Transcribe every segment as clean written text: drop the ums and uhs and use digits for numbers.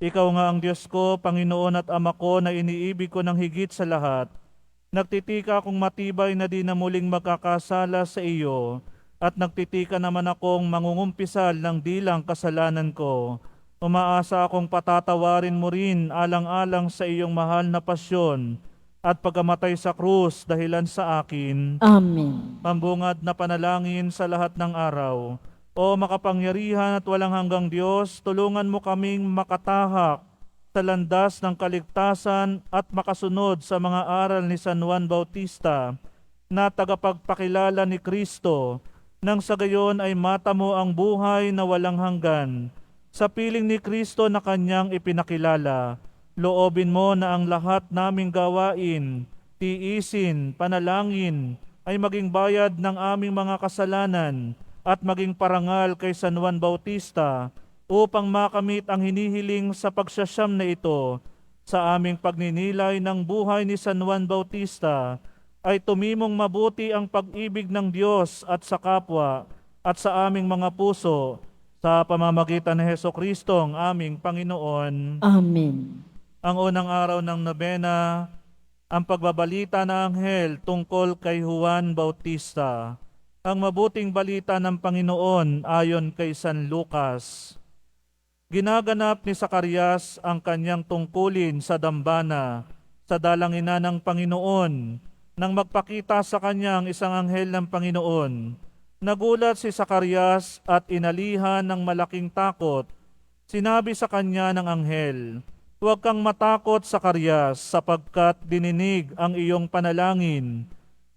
Ikaw nga ang Diyos ko, Panginoon at Ama ko na iniibig ko ng higit sa lahat. Nagtitika akong matibay na di na muling magkakasala sa iyo at nagtitika naman akong mangungumpisal ng dilang kasalanan ko. Umaasa akong patatawarin mo rin alang-alang sa iyong mahal na pasyon at pagkamatay sa krus dahilan sa akin. Amen. Pambungad na panalangin sa lahat ng araw. O makapangyarihan at walang hanggang Diyos, tulungan mo kaming makatahak sa landas ng kaligtasan at makasunod sa mga aral ni San Juan Bautista na tagapagpakilala ni Kristo, nang sa gayon ay matamo ang buhay na walang hanggan. Sa piling ni Kristo na kanyang ipinakilala, loobin mo na ang lahat naming gawain, tiisin, panalangin, ay maging bayad ng aming mga kasalanan at maging parangal kay San Juan Bautista upang makamit ang hinihiling sa pagsasyam na ito. Sa aming pagninilay ng buhay ni San Juan Bautista ay tumimong mabuti ang pag-ibig ng Diyos at sa kapwa at sa aming mga puso sa pamamagitan ni Hesukristo ang aming Panginoon. Amen. Ang unang araw ng nobena, ang pagbabalita ng anghel tungkol kay Juan Bautista. Ang mabuting balita ng Panginoon ayon kay San Lucas. Ginaganap ni Zacarias ang kanyang tungkulin sa dambana, sa dalangina ng Panginoon, nang magpakita sa kanyang isang anghel ng Panginoon. Nagulat si Zacarias at inalihan ng malaking takot. Sinabi sa kanya ng anghel, "Huwag kang matakot, Zacarias, sapagkat dininig ang iyong panalangin.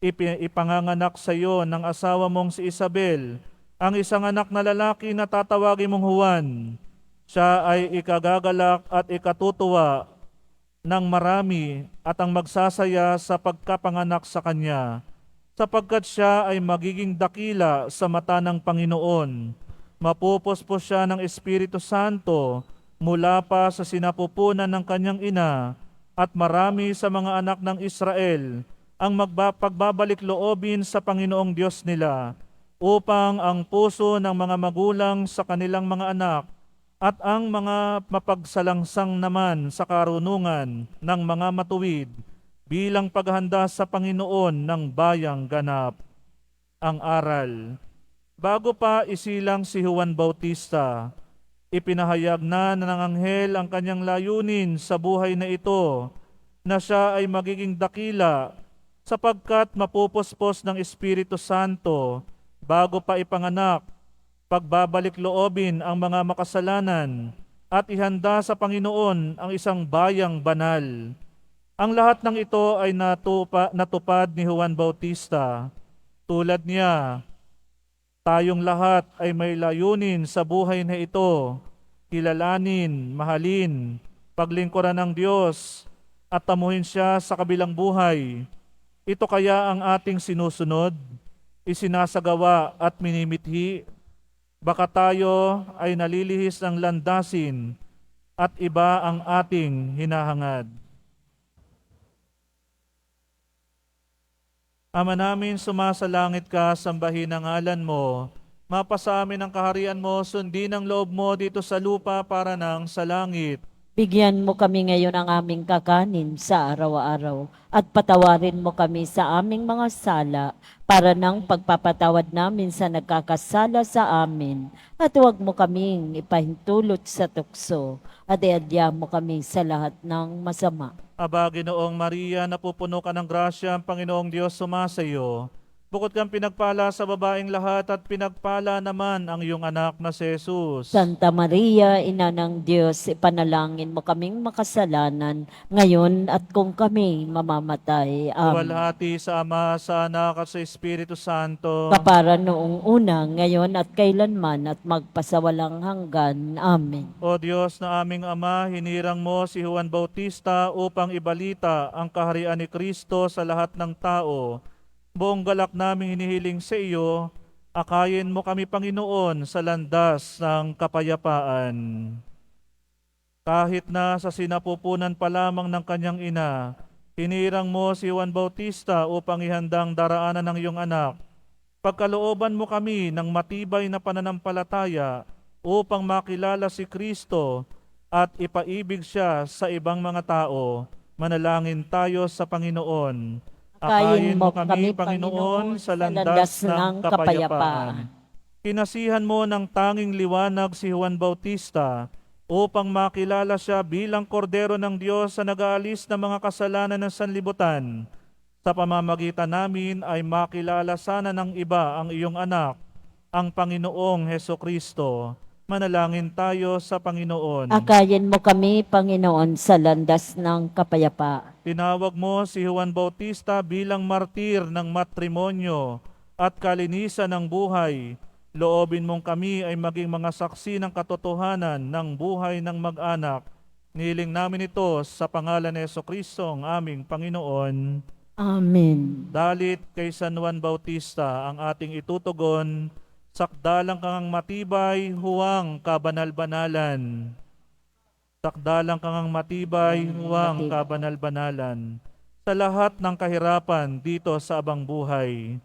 Ipanganganak sa iyo ng asawa mong si Isabel, ang isang anak na lalaki na tatawagin mong Juan. Siya ay ikagagalak at ikatutuwa ng marami at ang magsasaya sa pagkapanganak sa kanya, sapagkat siya ay magiging dakila sa mata ng Panginoon. Mapupuspos siya ng Espiritu Santo mula pa sa sinapupunan ng kanyang ina, at marami sa mga anak ng Israel ang pagbabalik loobin sa Panginoong Diyos nila, upang ang puso ng mga magulang sa kanilang mga anak at ang mga mapagsalangsang naman sa karunungan ng mga matuwid bilang paghanda sa Panginoon ng bayang ganap." Ang aral. Bago pa isilang si Juan Bautista, ipinahayag na ng anghel ang kanyang layunin sa buhay na ito, na siya ay magiging dakila sapagkat mapupuspos ng Espiritu Santo bago pa ipanganak, pagbabalik loobin ang mga makasalanan at ihanda sa Panginoon ang isang bayang banal. Ang lahat ng ito ay natupad ni Juan Bautista. Tulad niya, tayong lahat ay may layunin sa buhay na ito: kilalanin, mahalin, paglingkuran ng Diyos at tamuhin siya sa kabilang buhay. Ito kaya ang ating sinusunod, isinasagawa at minimithi. Baka tayo ay nalilihis ng landasin at iba ang ating hinahangad. Ama namin, sumasalangit ka, sambahin ang ngalan mo. Mapasa amin ang kaharian mo, sundin ang loob mo dito sa lupa para nang sa langit. Bigyan mo kami ngayon ng aming kakanin sa araw-araw at patawarin mo kami sa aming mga sala para ng pagpapatawad namin sa nagkakasala sa amin. At huwag mo kaming ipahintulot sa tukso at iadya mo kami sa lahat ng masama. Aba, Ginoong Maria, napupuno ka ng grasya, ang Panginoong Diyos sumasayo. Bukod kang pinagpala sa babaeng lahat at pinagpala naman ang iyong anak na si Jesus. Santa Maria, Ina ng Diyos, ipanalangin mo kaming makasalanan ngayon at kung kami mamamatay. Amen. Luwalhati sa Ama, sa Anak at sa Espiritu Santo. Kapara noong una, ngayon at kailanman at magpasawalang hanggan. Amen. O Diyos na aming Ama, hinirang mo si Juan Bautista upang ibalita ang kaharian ni Kristo sa lahat ng tao. Buong galak naming hinihiling sa iyo, akayin mo kami, Panginoon, sa landas ng kapayapaan. Kahit na sa sinapupunan pa lamang ng kanyang ina, hinirang mo si Juan Bautista upang ihandang daraanan ng iyong anak. Pagkalooban mo kami ng matibay na pananampalataya upang makilala si Kristo at ipaibig siya sa ibang mga tao. Manalangin tayo sa Panginoon. Akayin mo kami, Panginoon, sa landas ng kapayapaan. Kinasihan mo ng tanging liwanag si Juan Bautista upang makilala siya bilang kordero ng Diyos sa nag-aalis ng mga kasalanan ng sanlibutan. Sa pamamagitan namin ay makilala sana ng iba ang iyong anak, ang Panginoong Hesukristo. Manalangin tayo sa Panginoon. Akayin mo kami, Panginoon, sa landas ng kapayapaan. Tinawag mo si Juan Bautista bilang martir ng matrimonyo at kalinisan ng buhay. Loobin mong kami ay maging mga saksi ng katotohanan ng buhay ng mag-anak. Niling namin ito sa pangalan ni Hesukristo, ang aming Panginoon. Amen. Dalit kay San Juan Bautista ang ating itutugon, sakdalang kang matibay, huwang kabanal-banalan. Sakdalang kang matibay, huwang kabanal-banalan. Sa lahat ng kahirapan dito sa abang buhay,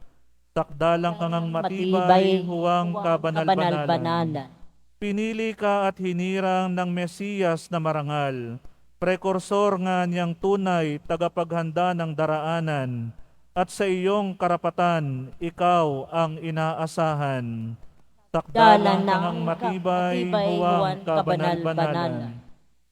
sakdalang kang matibay, huwang kabanal-banalan. Pinili ka at hinirang ng Mesiyas na marangal, prekursor nga niyang tunay, tagapaghanda ng daraanan, at sa iyong karapatan, ikaw ang inaasahan. Sakdalang kang matibay, huwang kabanal-banalan.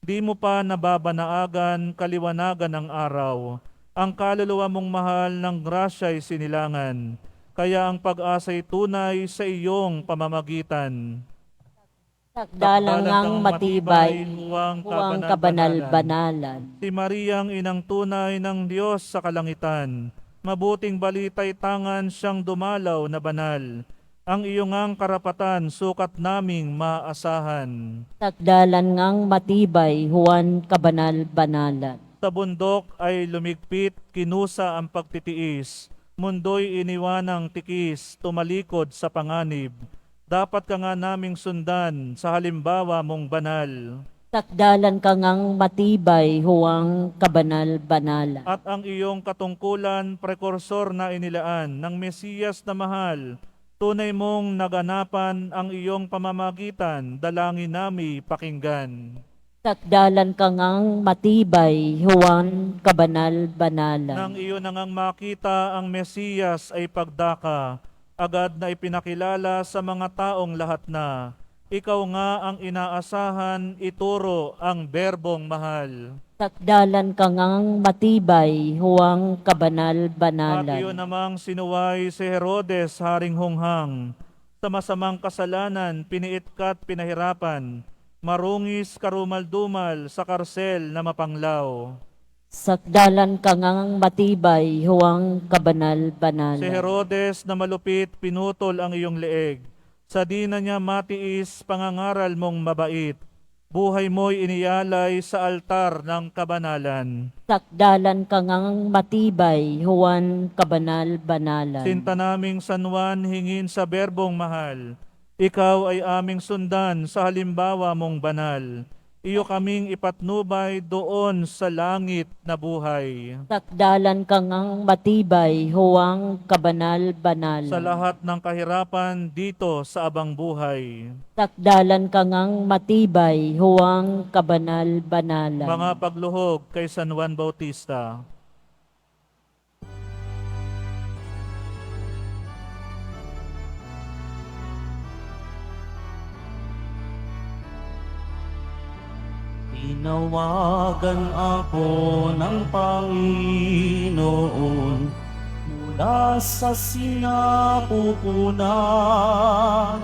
Di mo pa nababanaagan kaliwanagan ng araw, ang kaluluwa mong mahal ng grasya'y sinilangan, kaya ang pag-asa'y tunay sa iyong pamamagitan. Sakdalang ngang matibay, huwang huwang kabanal-banalan. Si Mariang inang tunay ng Diyos sa kalangitan, mabuting balita'y tangan siyang dumalaw na banal. Ang iyong ngang karapatan sukat naming maasahan. Sakdalan ngang matibay, huwan kabanal-banalan. Sa bundok ay lumigpit, kinusa ang pagtitiis. Mundo'y iniwanang tikis, tumalikod sa panganib. Dapat ka nga naming sundan sa halimbawa mong banal. Sakdalan ka ngang matibay, huwang kabanal-banalan. At ang iyong katungkulan, prekursor na inilaan ng Mesiyas na mahal, tunay mong naganapan ang iyong pamamagitan, dalangin nami pakinggan. Sakdalan ka ngang matibay, huwang kabanal-banalan. Nang iyo nangang makita ang Mesiyas ay pagdaka, agad na ipinakilala sa mga taong lahat na, ikaw nga ang inaasahan, ituro ang berbong mahal. Sakdalan ka ngang matibay, huwang At kabanal-banalan. iyo namang sinuway si Herodes, haring hunghang. Sa masamang kasalanan, piniit ka't pinahirapan. Marungis karumal-dumal sa karsel na mapanglaw. Sakdalan ka ngang matibay, huwang Si kabanal-banalan. Herodes na malupit, pinutol ang iyong leeg. Sa di na niya matiis, pangangaral mong mabait. Buhay mo'y iniyalay sa altar ng kabanalan. Sakdalan ka ngang matibay, huwan kabanal-banalan. Sinta naming San Juan, hingin sa berbong mahal. Ikaw ay aming sundan sa halimbawa mong banal. Iyo kaming ipatnubay doon sa langit na buhay. Sakdalan ka ngang matibay, huwang kabanal-banalan. Sa lahat ng kahirapan dito sa abang buhay. Sakdalan ka ngang matibay, huwang kabanal-banalan. Mga pagluhog kay San Juan Bautista. Tinawagan ako ng Panginoon mula sa sinapupunan,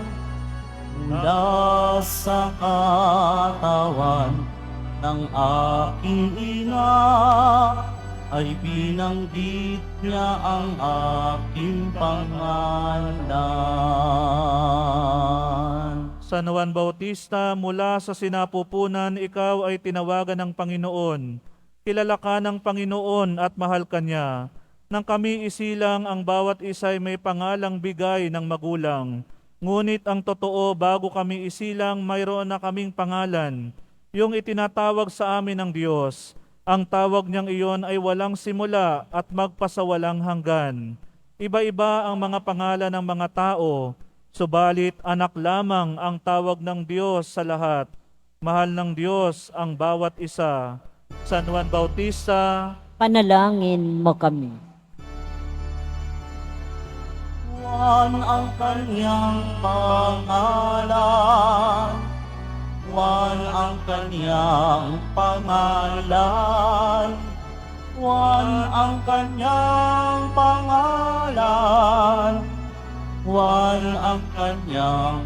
mula sa katawan ng aking ina, ay binanggit niya ang aking pangalan. San Juan Bautista, mula sa sinapupunan, ikaw ay tinawagan ng Panginoon. Kilala ka ng Panginoon at mahal ka niya. Nang kami isilang, ang bawat isa'y may pangalang bigay ng magulang. Ngunit ang totoo, bago kami isilang, mayroon na kaming pangalan, yung itinatawag sa amin ng Diyos. Ang tawag niyang iyon ay walang simula at magpasawalang hanggan. Iba-iba ang mga pangalan ng mga tao, subalit anak lamang ang tawag ng Diyos sa lahat. Mahal ng Diyos ang bawat isa. San Juan Bautista, Panalangin mo kami. Juan ang kanyang pangalan. Juan ang kanyang pangalan. Juan ang kanyang pangalan. Juan ang kanyang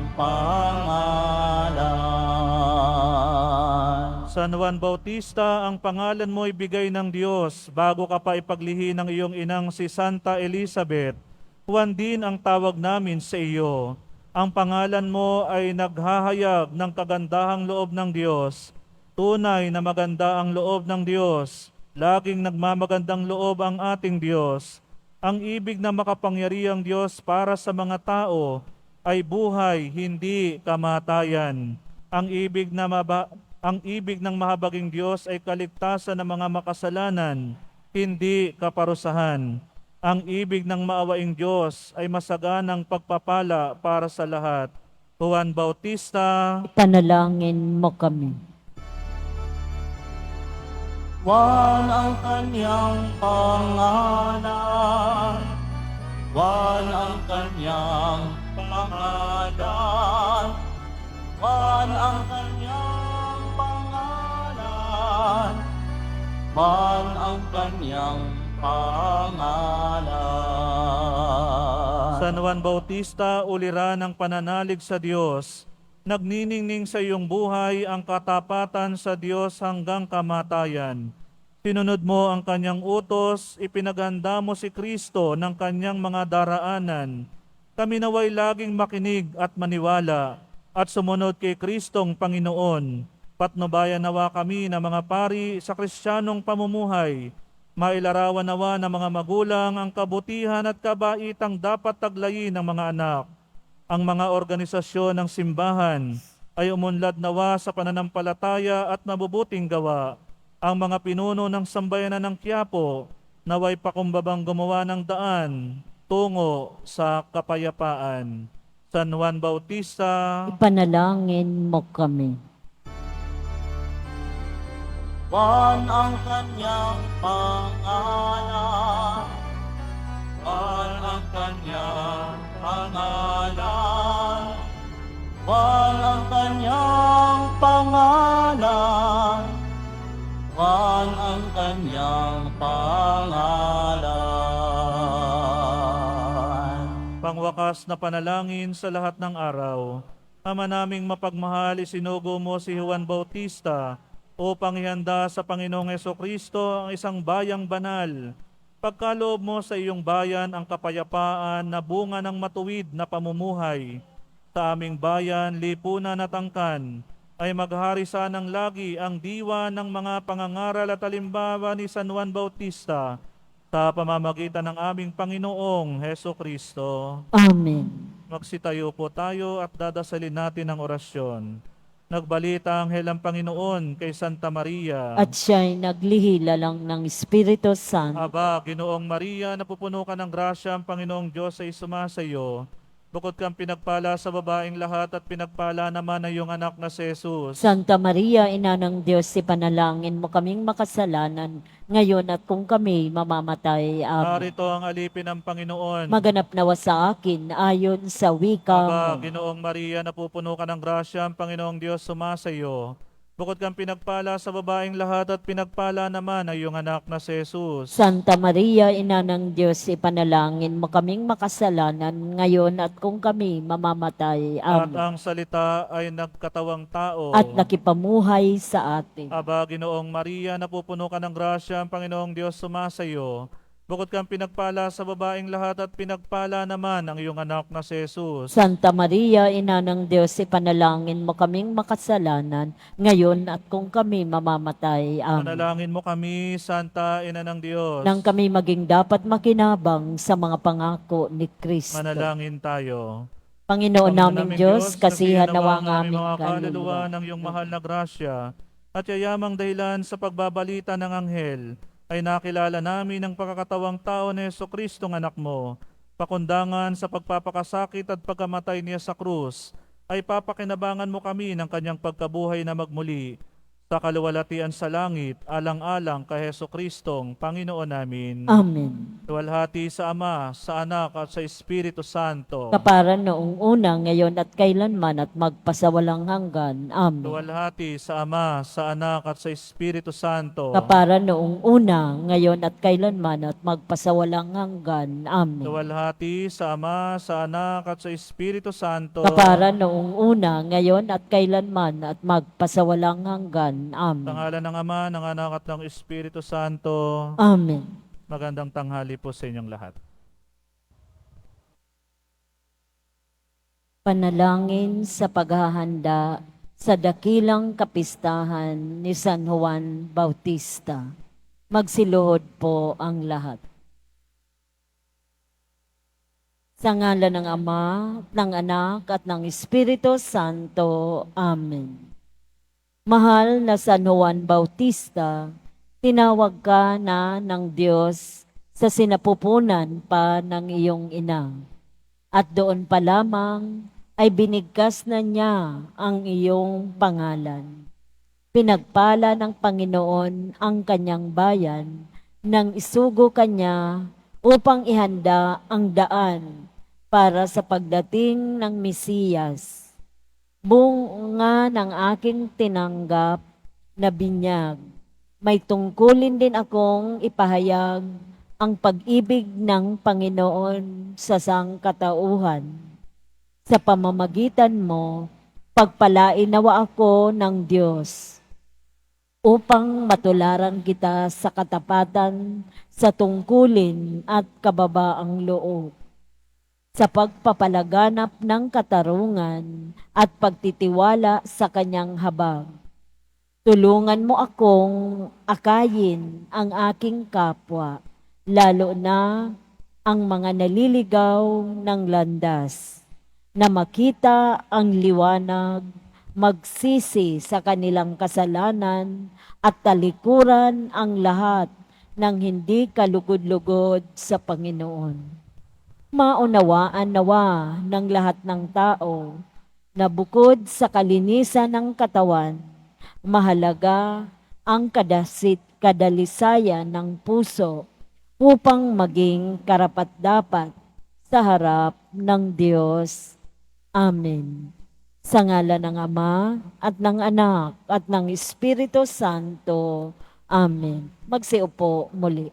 pangalan. San Juan Bautista, ang pangalan mo ibigay ng Diyos bago ka pa ipaglihi ng iyong inang si Santa Elizabeth. Juan din ang tawag namin sa iyo. Ang pangalan mo ay naghahayag ng kagandahang loob ng Diyos. Tunay na maganda ang loob ng Diyos. Laging nagmamagandang loob ang ating Diyos. Ang ibig na makapangyarihang Diyos para sa mga tao ay buhay, hindi kamatayan. Ang ibig ng mahabaging Diyos ay kaligtasan ng mga makasalanan, hindi kaparusahan. Ang ibig ng maawaing Diyos ay masaganang pagpapala para sa lahat. Juan Bautista, Panalangin mo kami. Juan ang kanyang pangalan. Juan ang kanyang pangalan. Juan ang kanyang pangalan. Juan ang kanyang pangalan. San Juan Bautista, ulira ng pananalig sa Diyos. Nagniningning sa iyong buhay ang katapatan sa Diyos hanggang kamatayan. Sinunod mo ang kanyang utos, ipinaghanda mo si Kristo ng kanyang mga daraanan. Kami naway laging makinig at maniwala at sumunod kay Kristong Panginoon. Patnubayan nawa kami ng mga pari sa Kristiyanong pamumuhay. Mailarawan nawa ng mga magulang ang kabutihan at kabaitang dapat taglayin ng mga anak. Ang mga organisasyon ng simbahan ay umunlad nawa sa pananampalataya at mabubuting gawa. Ang mga pinuno ng sambayanan ng Quiapo naway pakumbabang gumawa ng daan tungo sa kapayapaan. San Juan Bautista, Panalangin mo kami. Juan ang kanyang pangalan. Juan ang kanyang pangalan. Juan ang kanyang pangalan. Juan ang kanyang pangalan. pangwakas na panalangin sa lahat ng araw. Ama naming mapagmahal, isinugo mo si Juan Bautista upang ihanda sa Panginoong Hesukristo ang isang bayang banal. Pagkaloob mo sa iyong bayan ang kapayapaan na bunga ng matuwid na pamumuhay. Sa aming bayan, lipunan at angkan, ay maghari sanang lagi ang diwa ng mga pangangaral at halimbawa ni San Juan Bautista sa pamamagitan ng aming Panginoong Hesukristo. Amen. Magsitayo po tayo at dadasalin natin ang orasyon. Nagbalita ang helang Panginoon kay Santa Maria. At siya'y naglihila lang ng Espiritu Santo. Aba, Ginoong Maria, napupuno ka ng grasya, ang Panginoong Diyos ay sumasa iyo. Bukod kang pinagpala sa babaeng lahat at pinagpala naman ang iyong anak na si Jesus. Santa Maria, Ina ng Diyos, ipanalangin mo kaming makasalanan, ngayon at kung kami mamamatay. Amen. Narito ang alipin ng Panginoon. Maganap nawa sa akin ayon sa wika Aba, mo. Ginoong Maria, napupuno ka ng grasya, ang Panginoong Diyos sumasa iyo. Bukod kang pinagpala sa babaeng lahat at pinagpala naman ang iyong anak na si Jesus. Santa Maria, Ina ng Diyos, ipanalangin mo kaming makasalanan, ngayon at kung kami mamamatay. At Amen. ang salita ay nagkatawang tao. At nakipamuhay sa atin. Aba, Ginoong Maria, napupuno ka ng grasya, ang Panginoong Diyos sumasa iyo. Bukod kang pinagpala sa babaeng lahat at pinagpala naman ang iyong anak na si Jesus. Santa Maria, Ina ng Diyos, ipanalangin mo kaming makasalanan, ngayon at kung kami mamamatay. Amen. Manalangin mo kami, Santa Ina ng Diyos. Nang kami maging dapat makinabang sa mga pangako ni Kristo. Manalangin tayo. Panginoon naming Diyos, kasihan nawa ang aming mga kaluluwa kaluluwa. ng iyong mahal na grasya at yayamang dahilan sa pagbabalita ng anghel ay nakilala namin ang pagkakatawang tao ni Jesucristo ng anak mo, pakundangan sa pagpapakasakit at pagkamatay niya sa krus, ay papakinabangan mo kami ng kanyang pagkabuhay na magmuli sa kaluwalhatian sa langit, alang-alang kay Heso-Kristong Panginoon namin. Amen. Luwalhati sa Ama, sa Anak at sa Espiritu Santo. Kapara noong una, ngayon at kailanman at magpasawalang hanggan. Amen. Luwalhati sa Ama, sa Anak at sa Espiritu Santo. Kapara noong una, ngayon at kailanman at magpasawalang hanggan. Amen. Luwalhati sa Ama, sa Anak at sa Espiritu Santo. Kapara noong una, ngayon at kailanman at magpasawalang hanggan. Sa Amen. ngalan ng Ama, ng Anak at ng Espiritu Santo. Amen. Magandang tanghali po sa inyong lahat. Panalangin sa paghahanda sa dakilang kapistahan ni San Juan Bautista. Magsiluhod po ang lahat. Sa ngalan ng Ama, ng Anak at ng Espiritu Santo. Amen. Mahal na San Juan Bautista, tinawag ka na ng Diyos sa sinapupunan pa ng iyong ina. At doon pa lamang ay binigkas na niya ang iyong pangalan. Pinagpala ng Panginoon ang kanyang bayan nang isugo kanya upang ihanda ang daan para sa pagdating ng Mesiyas. Bunga ng aking tinanggap na binyag, may tungkulin din akong ipahayag ang pag-ibig ng Panginoon sa sangkatauhan. Sa pamamagitan mo, pagpalain nawa ako ng Diyos upang matularan kita sa katapatan, sa tungkulin at kababaang loob, sa pagpapalaganap ng katarungan at pagtitiwala sa kanyang habag. Tulungan mo akong akayin ang aking kapwa, lalo na ang mga naliligaw ng landas, na makita ang liwanag, magsisi sa kanilang kasalanan at talikuran ang lahat ng hindi kalugod-lugod sa Panginoon. Maunawaan nawa ng lahat ng tao na bukod sa kalinisan ng katawan, mahalaga ang kadalisayan ng puso upang maging karapat-dapat sa harap ng Diyos. Amen. Sa ngalan ng Ama at ng Anak at ng Espiritu Santo. Amen. Magsiupo muli.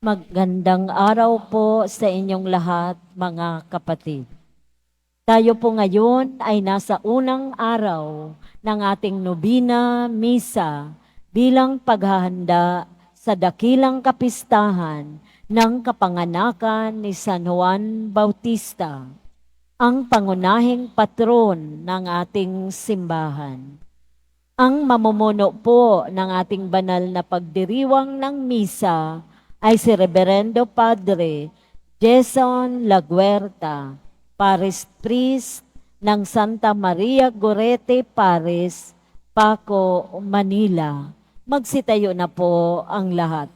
Magandang araw po sa inyong lahat, mga kapatid. Tayo po ngayon ay nasa unang araw ng ating nobina misa bilang paghahanda sa dakilang kapistahan ng kapanganakan ni San Juan Bautista, ang pangunahing patron ng ating simbahan. Ang mamumuno po ng ating banal na pagdiriwang ng misa ay si Reverendo Padre Jason Laguerta, Parish Priest ng Santa Maria Gorete Parish, Paco, Manila. Magsitayo na po ang lahat.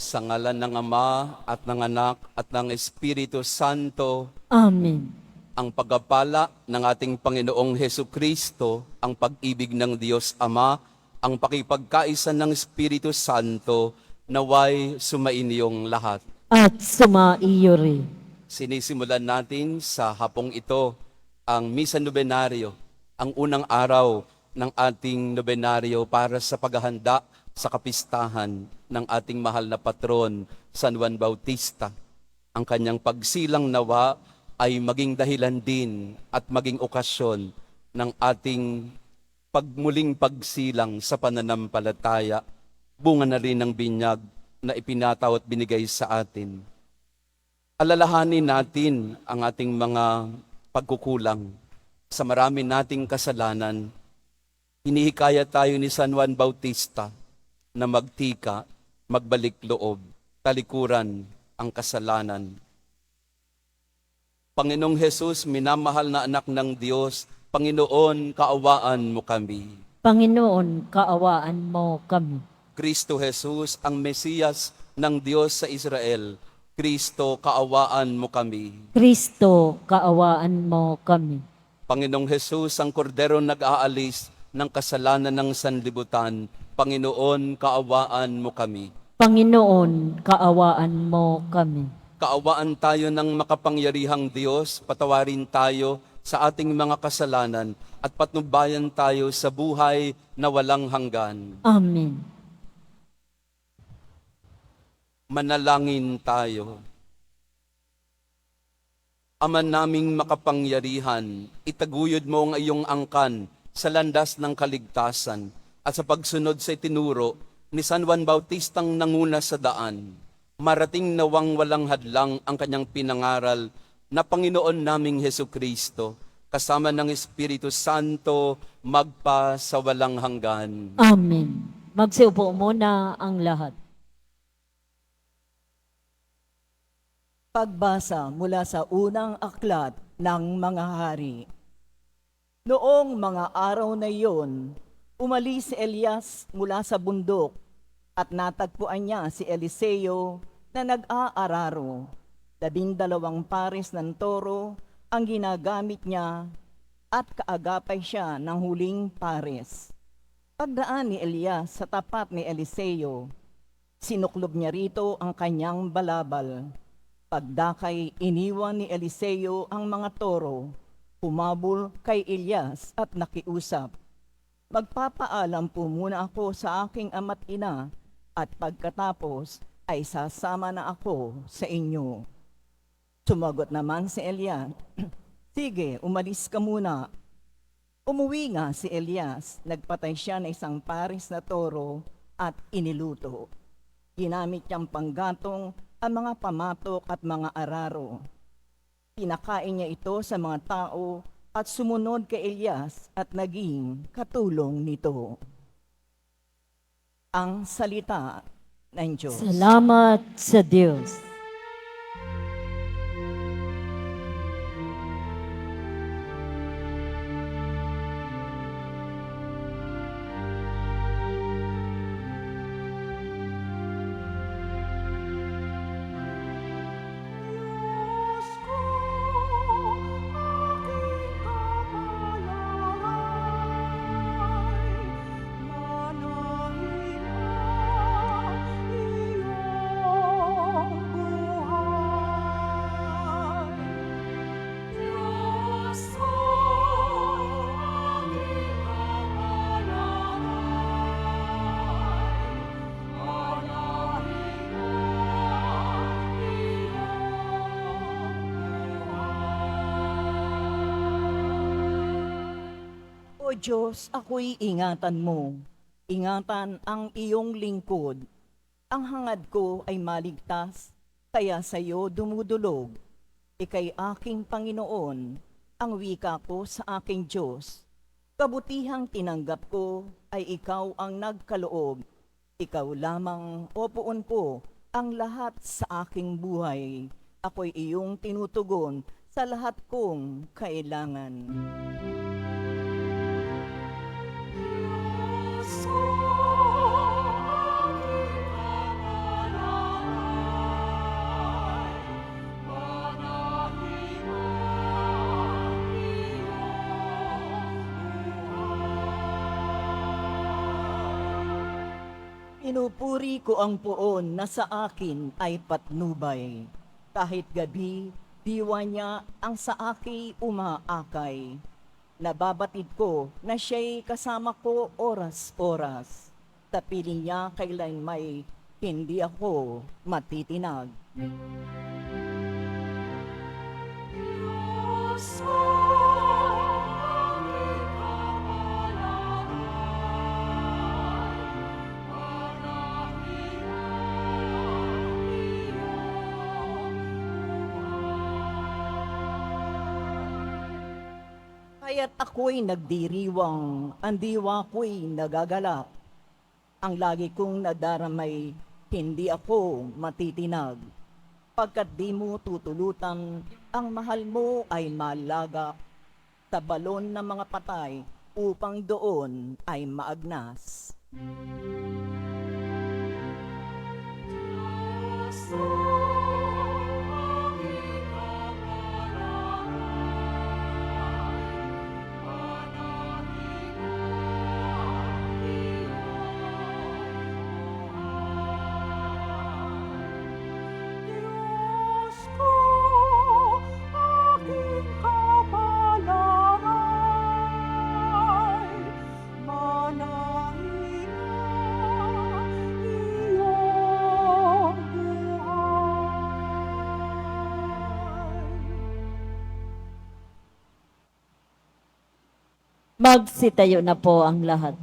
Sa ngalan ng Ama at ng Anak at ng Espiritu Santo, Amen. ang pagpapala ng ating Panginoong Hesu Kristo, ang pag-ibig ng Diyos Ama, ang pakipagkaisa ng Espiritu Santo, naway sumainyong lahat. At sumaiyo rin. Sinisimulan natin sa hapong ito ang Misa Nobenaryo, ang unang araw ng ating nobenaryo para sa paghahanda sa kapistahan ng ating mahal na patron, San Juan Bautista. Ang kanyang pagsilang nawa ay maging dahilan din at maging okasyon ng ating pagmuling pagsilang sa pananampalataya, bunga na rin ng binyag na ipinataw at binigay sa atin. Alalahanin natin ang ating mga pagkukulang sa marami nating kasalanan. Hinihikaya tayo ni San Juan Bautista na magtika, magbalik loob, talikuran ang kasalanan. Panginoong Hesus, minamahal na anak ng Diyos, Panginoon, kaawaan mo kami. Panginoon, kaawaan mo kami. Kristo Jesus, ang Mesiyas ng Diyos sa Israel, Kristo, kaawaan mo kami. Kristo, kaawaan mo kami. Panginoong Hesus, ang kordero nag-aalis ng kasalanan ng sanlibutan, Panginoon, kaawaan mo kami. Panginoon, kaawaan mo kami. Kaawaan tayo ng makapangyarihang Diyos, patawarin tayo sa ating mga kasalanan at patnubayan tayo sa buhay na walang hanggan. Amen. Manalangin tayo. Ama naming makapangyarihan, itaguyod mo ang iyong angkan sa landas ng kaligtasan at sa pagsunod sa itinuro ni San Juan Bautistang nanguna sa daan. Marating nawang walang hadlang ang kanyang pinangaral na Panginoon naming Hesu Kristo, kasama ng Espiritu Santo, magpa sa walang hanggan. Amen. Magsiupo muna ang lahat. Pagbasa mula sa unang aklat ng mga hari. Noong mga araw na iyon, umalis si Elias mula sa bundok at natagpuan niya si Eliseo na nag-aararo. 12 pares ng toro ang ginagamit niya at kaagapay siya ng huling pares. Pagdaan ni Elias sa tapat ni Eliseo, sinuklob niya rito ang kanyang balabal. Pagdakay, iniwan ni Eliseo ang mga toro, humabol kay Elias at nakiusap, "Magpapaalam po muna ako sa aking ama't ina at pagkatapos ay sasama na ako sa inyo." Sumagot naman si Elias, "Sige, umalis ka muna." Umuwi nga si Elias, nagpatay siya ng 1 pares na toro at iniluto. Ginamit niyang panggatong ang mga pamatok at mga araro. Pinakain niya ito sa mga tao at sumunod kay Elias at naging katulong nito. Ang salita ng Diyos. Salamat sa Diyos. O Diyos, ako'y ingatan mo. Ingatan ang iyong lingkod. Ang hangad ko ay maligtas, kaya sa iyo dumudulog. Ika'y aking Panginoon, ang wika ko sa aking Diyos. Kabutihang tinanggap ko ay ikaw ang nagkaloob. Ikaw lamang, o puon ko, ang lahat sa aking buhay. Ako'y iyong tinutugon sa lahat kong kailangan. Pinupuri ko ang poon na sa akin ay patnubay. Kahit gabi, diwa niya ang sa akin umaakay. Nababatid ko na siya'y kasama ko oras-oras. Tapiling niya kailan may hindi ako matitinag. Kaya't ako'y nagdiriwang, ang diwa ko'y nagagalak. Ang lagi kong nadaramay, hindi ako matitinag. Pagkat di mo tutulutan, ang mahal mo ay malaga. Tabalon ng mga patay, upang doon ay maagnas. Magsitayo na po ang lahat.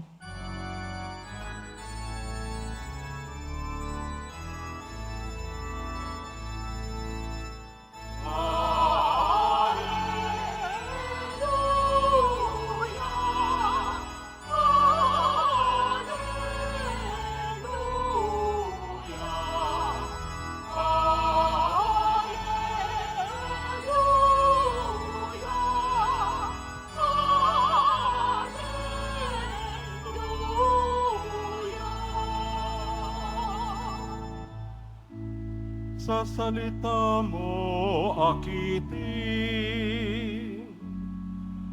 Sa salita mo akitin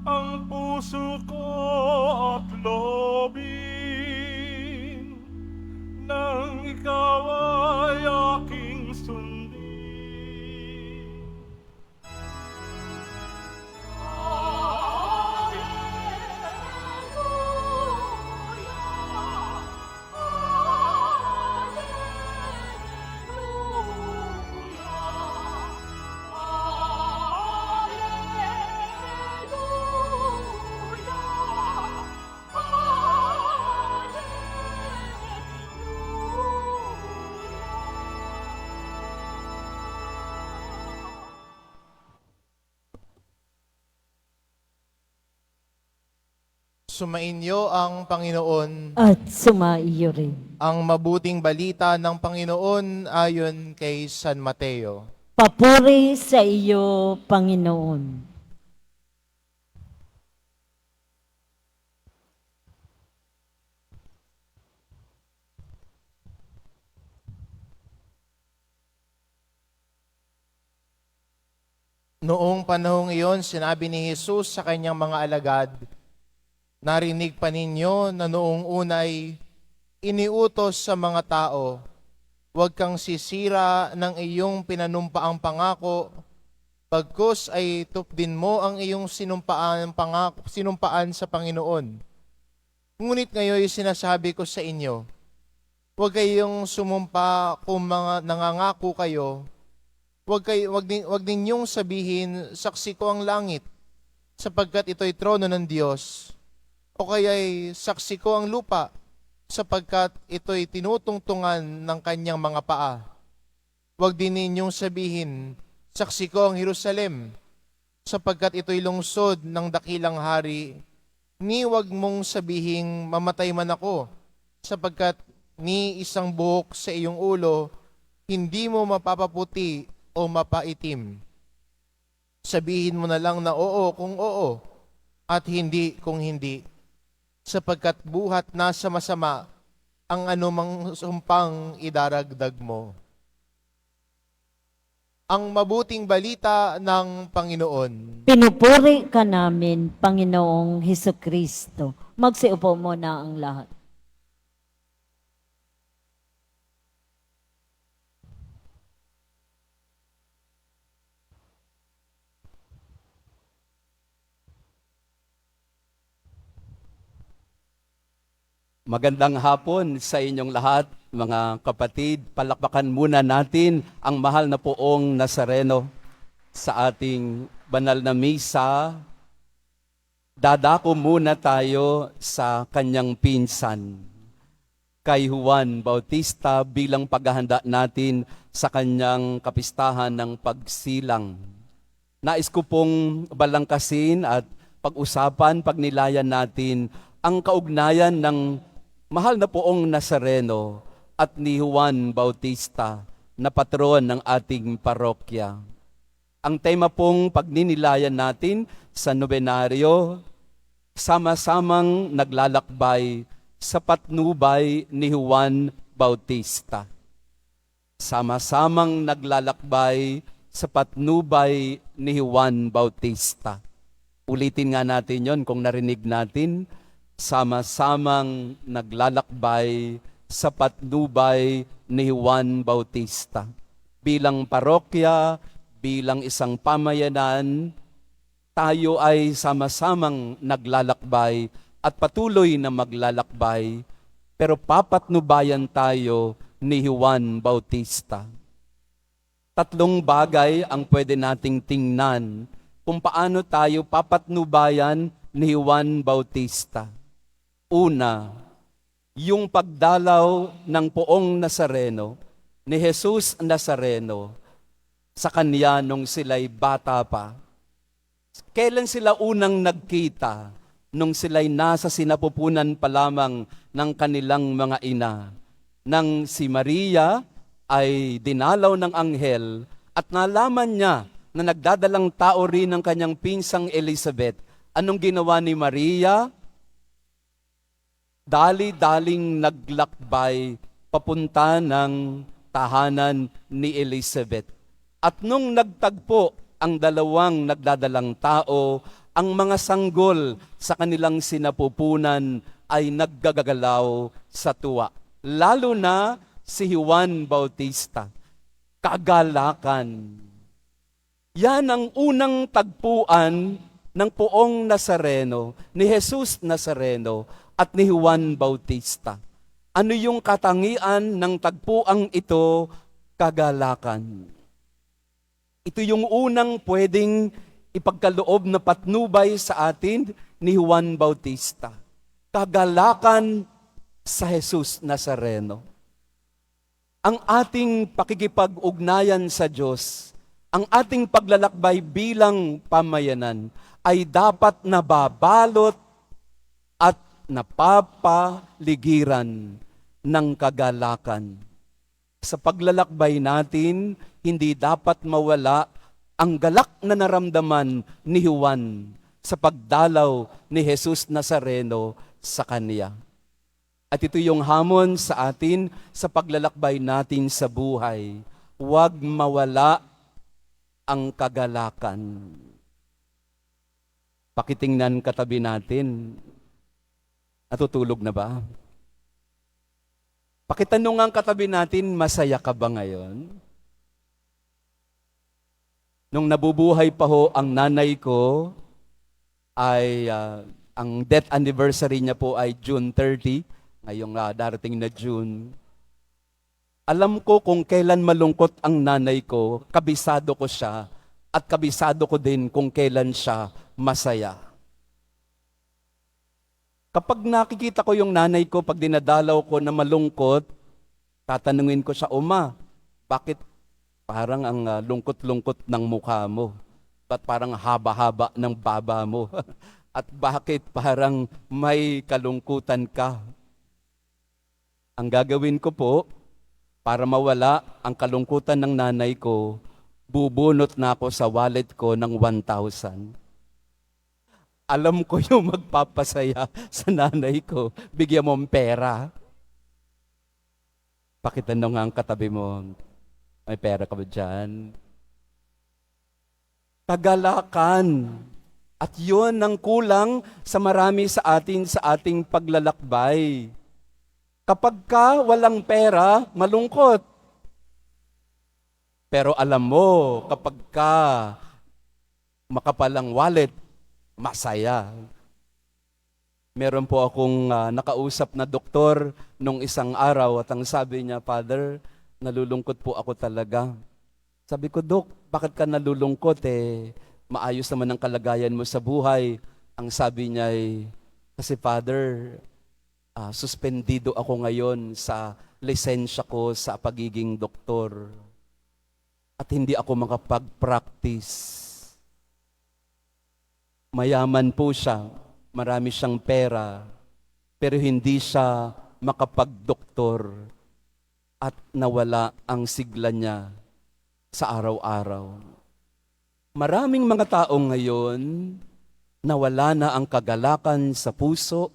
ang puso ko at loobin nang ikaw ay aking sundin. Sumainyo ang Panginoon, At sumaiyo rin. ang mabuting balita ng Panginoon ayon kay San Mateo. Papuri sa iyo, Panginoon. Noong panahong iyon, sinabi ni Jesus sa kanyang mga alagad, narinig pa ninyo na noong unay iniutos sa mga tao, huwag kang sisira ng iyong pinanumpaang pangako, pagkus ay tupdin mo ang iyong sinumpaan sa Panginoon. Ngunit ngayon sinasabi ko sa inyo, huwag kayong sumumpa kung mga nangangako kayo. Huwag ninyong sabihin, saksi ko ang langit, sapagkat ito'y trono ng Diyos. O kaya'y saksi ko ang lupa, sapagkat ito'y tinutungtungan ng kanyang mga paa. Huwag din ninyong sabihin, saksi ko ang Jerusalem, sapagkat ito'y lungsod ng dakilang hari. Ni huwag mong sabihing mamatay man ako, sapagkat ni isang buhok sa iyong ulo, hindi mo mapapaputi o mapaitim. Sabihin mo na lang na oo kung oo at hindi kung hindi, sapagkat buhat nasa masama ang anumang sumpang idaragdag mo. Ang mabuting balita ng Panginoon. Pinupuri ka namin, Panginoong Hesukristo. Magsiupo muna ang lahat. Magandang hapon sa inyong lahat, mga kapatid. Palakpakan muna natin ang mahal na poong Nazareno sa ating banal na misa. Dadako muna tayo sa kanyang pinsan, kay Juan Bautista, bilang paghahanda natin sa kanyang kapistahan ng pagsilang. Nais ko pong balangkasin at pag-usapan, pagnilayan natin ang kaugnayan ng mahal na poong Nazareno at ni Juan Bautista na patron ng ating parokya. Ang tema pong pagninilayan natin sa nobenaryo, sama-samang naglalakbay sa patnubay ni Juan Bautista. Sama-samang naglalakbay sa patnubay ni Juan Bautista. Ulitin nga natin yon kung narinig natin. Sama-samang naglalakbay sa patnubay ni Juan Bautista. Bilang parokya, bilang isang pamayanan, tayo ay sama-samang naglalakbay at patuloy na maglalakbay, pero papatnubayan tayo ni Juan Bautista. Tatlong bagay ang pwede nating tingnan kung paano tayo papatnubayan ni Juan Bautista. Una, yung pagdalaw ng poong Nazareno, ni Jesus Nazareno, sa kanya nung sila'y bata pa. Kailan sila unang nagkita? Nung sila'y nasa sinapupunan pa lamang ng kanilang mga ina. Nang si Maria ay dinalaw ng anghel at nalaman niya na nagdadalang tao rin ng kanyang pinsang Elizabeth. Anong ginawa ni Maria? Dali-daling naglakbay papunta ng tahanan ni Elizabeth. At nung nagtagpo ang dalawang nagdadalang tao, ang mga sanggol sa kanilang sinapupunan ay naggagalaw sa tuwa. Lalo na si Juan Bautista. Kagalakan. Yan ang unang tagpuan ng poong Nazareno, ni Jesus Nazareno at ni Juan Bautista. Ano yung katangian ng tagpuang ito? Kagalakan. Ito yung unang pwedeng ipagkaloob na patnubay sa atin ni Juan Bautista. Kagalakan sa Jesus Nazareno. Ang ating pakikipag-ugnayan sa Diyos, ang ating paglalakbay bilang pamayanan ay dapat nababalot at napapaligiran ng kagalakan. Sa paglalakbay natin, hindi dapat mawala ang galak na naramdaman ni Juan sa pagdalaw ni Jesus Nazareno sa kanya. At ito yung hamon sa atin sa paglalakbay natin sa buhay. Huwag mawala ang kagalakan. Pakitingnan katabi natin. Natutulog na ba? Pakitanong ang katabi natin, masaya ka ba ngayon? Nung nabubuhay pa ho ang nanay ko, ay ang death anniversary niya po ay June 30, ngayong darating na June. Alam ko kung kailan malungkot ang nanay ko, kabisado ko siya, at kabisado ko din kung kailan siya masaya. Kapag nakikita ko yung nanay ko, pag dinadalaw ko na malungkot, tatanungin ko siya, Oma, bakit parang ang lungkot-lungkot ng mukha mo? Ba't parang haba-haba ng baba mo? At bakit parang may kalungkutan ka? Ang gagawin ko po, para mawala ang kalungkutan ng nanay ko, bubunot na ako sa wallet ko ng 1,000. Alam ko yung magpapasaya sa nanay ko. Bigyan mo ng pera. Pakitanong ang katabi mo, may pera ka ba dyan? Kagalakan. At yun ang kulang sa marami sa atin sa ating paglalakbay. Kapag ka walang pera, malungkot. Pero alam mo, kapag ka makapalang wallet, masaya. Meron po akong nakausap na doktor nung isang araw at ang sabi niya, Father, nalulungkot po ako talaga. Sabi ko, Dok, bakit ka nalulungkot maayos naman ang kalagayan mo sa buhay. Ang sabi niya ay, kasi Father, suspendido ako ngayon sa lisensya ko sa pagiging doktor. At hindi ako makapag-practice. Mayaman po siya, marami siyang pera, pero hindi siya makapag-doktor at nawala ang sigla niya sa araw-araw. Maraming mga tao ngayon, nawala na ang kagalakan sa puso,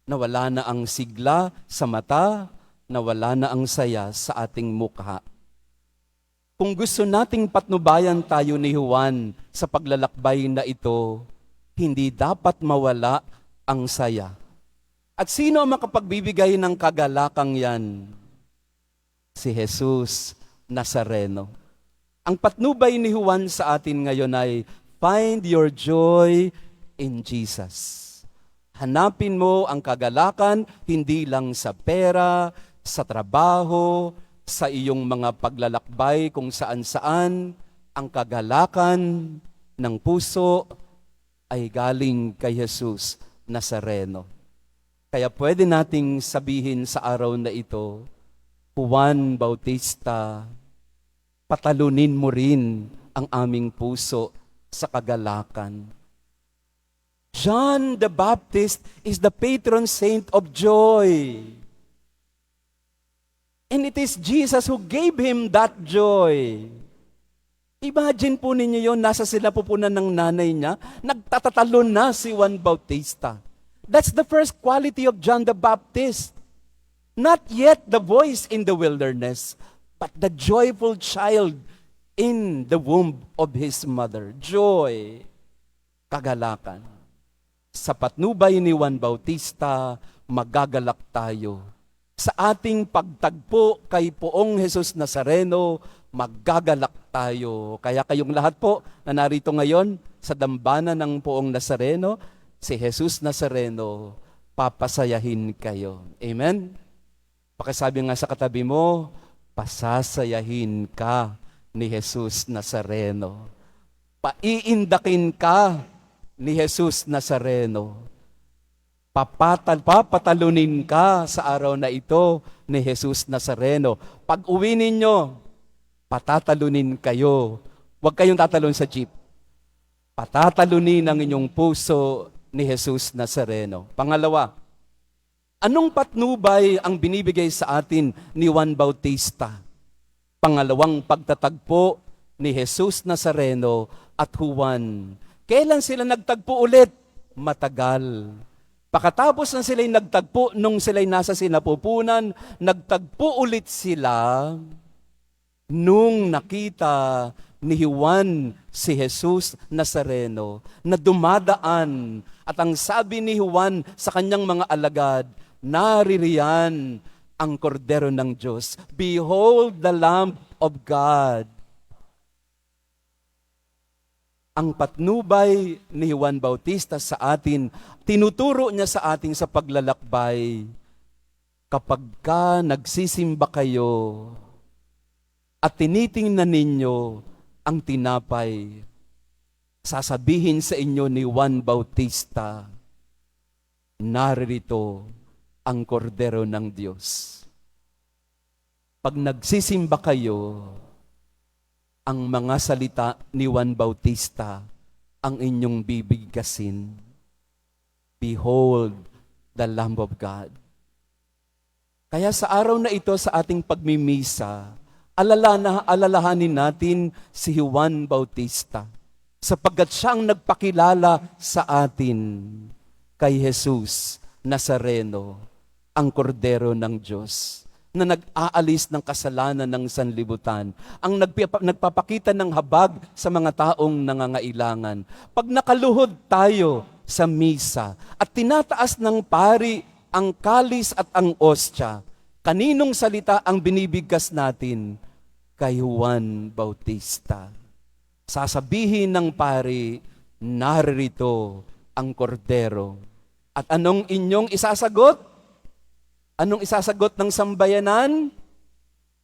nawala na ang sigla sa mata, nawala na ang saya sa ating mukha. Kung gusto nating patnubayan tayo ni Juan sa paglalakbay na ito, hindi dapat mawala ang saya. At sino ang makapagbibigay ng kagalakang yan? Si Jesus Nazareno. Ang patnubay ni Juan sa atin ngayon ay, find your joy in Jesus. Hanapin mo ang kagalakan, hindi lang sa pera, sa trabaho, sa iyong mga paglalakbay kung saan-saan. Ang kagalakan ng puso ay galing kay Jesus Nazareno. Kaya pwede nating sabihin sa araw na ito, Juan Bautista, patalunin mo rin ang aming puso sa kagalakan. John the Baptist is the patron saint of joy. And it is Jesus who gave him that joy. Imagine po ninyo yun, nasa sila pupunan ng nanay niya, nagtatatalon na si Juan Bautista. That's the first quality of John the Baptist. Not yet the voice in the wilderness, but the joyful child in the womb of his mother. Joy, kagalakan. Sa patnubay ni Juan Bautista, magagalak tayo. Sa ating pagtagpo kay Poong Jesus Nazareno, magagalak tayo. Kaya kayong lahat po na narito ngayon sa dambana ng Poong Nazareno, si Jesus Nazareno, papasayahin kayo. Amen? Pakisabi nga sa katabi mo, pasasayahin ka ni Jesus Nazareno. Paiindakin ka ni Jesus Nazareno. Papatalunin ka sa araw na ito ni Jesus Nazareno. Pag uwi ninyo, patatalunin kayo. Huwag kayong tatalon sa jeep. Patatalunin ang inyong puso ni Jesus Nazareno. Pangalawa, anong patnubay ang binibigay sa atin ni Juan Bautista? Pangalawang pagtatagpo ni Jesus Nazareno at Juan. Kailan sila nagtagpo ulit? Matagal. Pakatapos na sila'y nagtagpo, nung sila'y nasa sinapupunan, nagtagpo ulit sila nung nakita ni Juan si Jesus Nazareno na dumadaan. At ang sabi ni Juan sa kanyang mga alagad, naririyan ang kordero ng Diyos. Behold the Lamb of God. Ang patnubay ni Juan Bautista sa atin, tinuturo niya sa atin sa paglalakbay, kapag ka nagsisimba kayo at tinitingnan ninyo ang tinapay, sasabihin sa inyo ni Juan Bautista, naririto ang kordero ng Diyos. Pag nagsisimba kayo, ang mga salita ni Juan Bautista ang inyong bibigkasin. Behold the Lamb of God. Kaya sa araw na ito sa ating pagmimisa, alalahanin natin si Juan Bautista sapagkat siyang nagpakilala sa atin kay Jesus Nazareno, ang kordero ng Diyos na nag-aalis ng kasalanan ng sanlibutan, ang nagpapakita ng habag sa mga taong nangangailangan. Pag nakaluhod tayo sa misa at tinataas ng pari ang kalis at ang ostya, kaninong salita ang binibigkas natin? Kay Juan Bautista. Sasabihin ng pari, narito ang kordero. At At anong inyong isasagot? Anong isasagot ng sambayanan?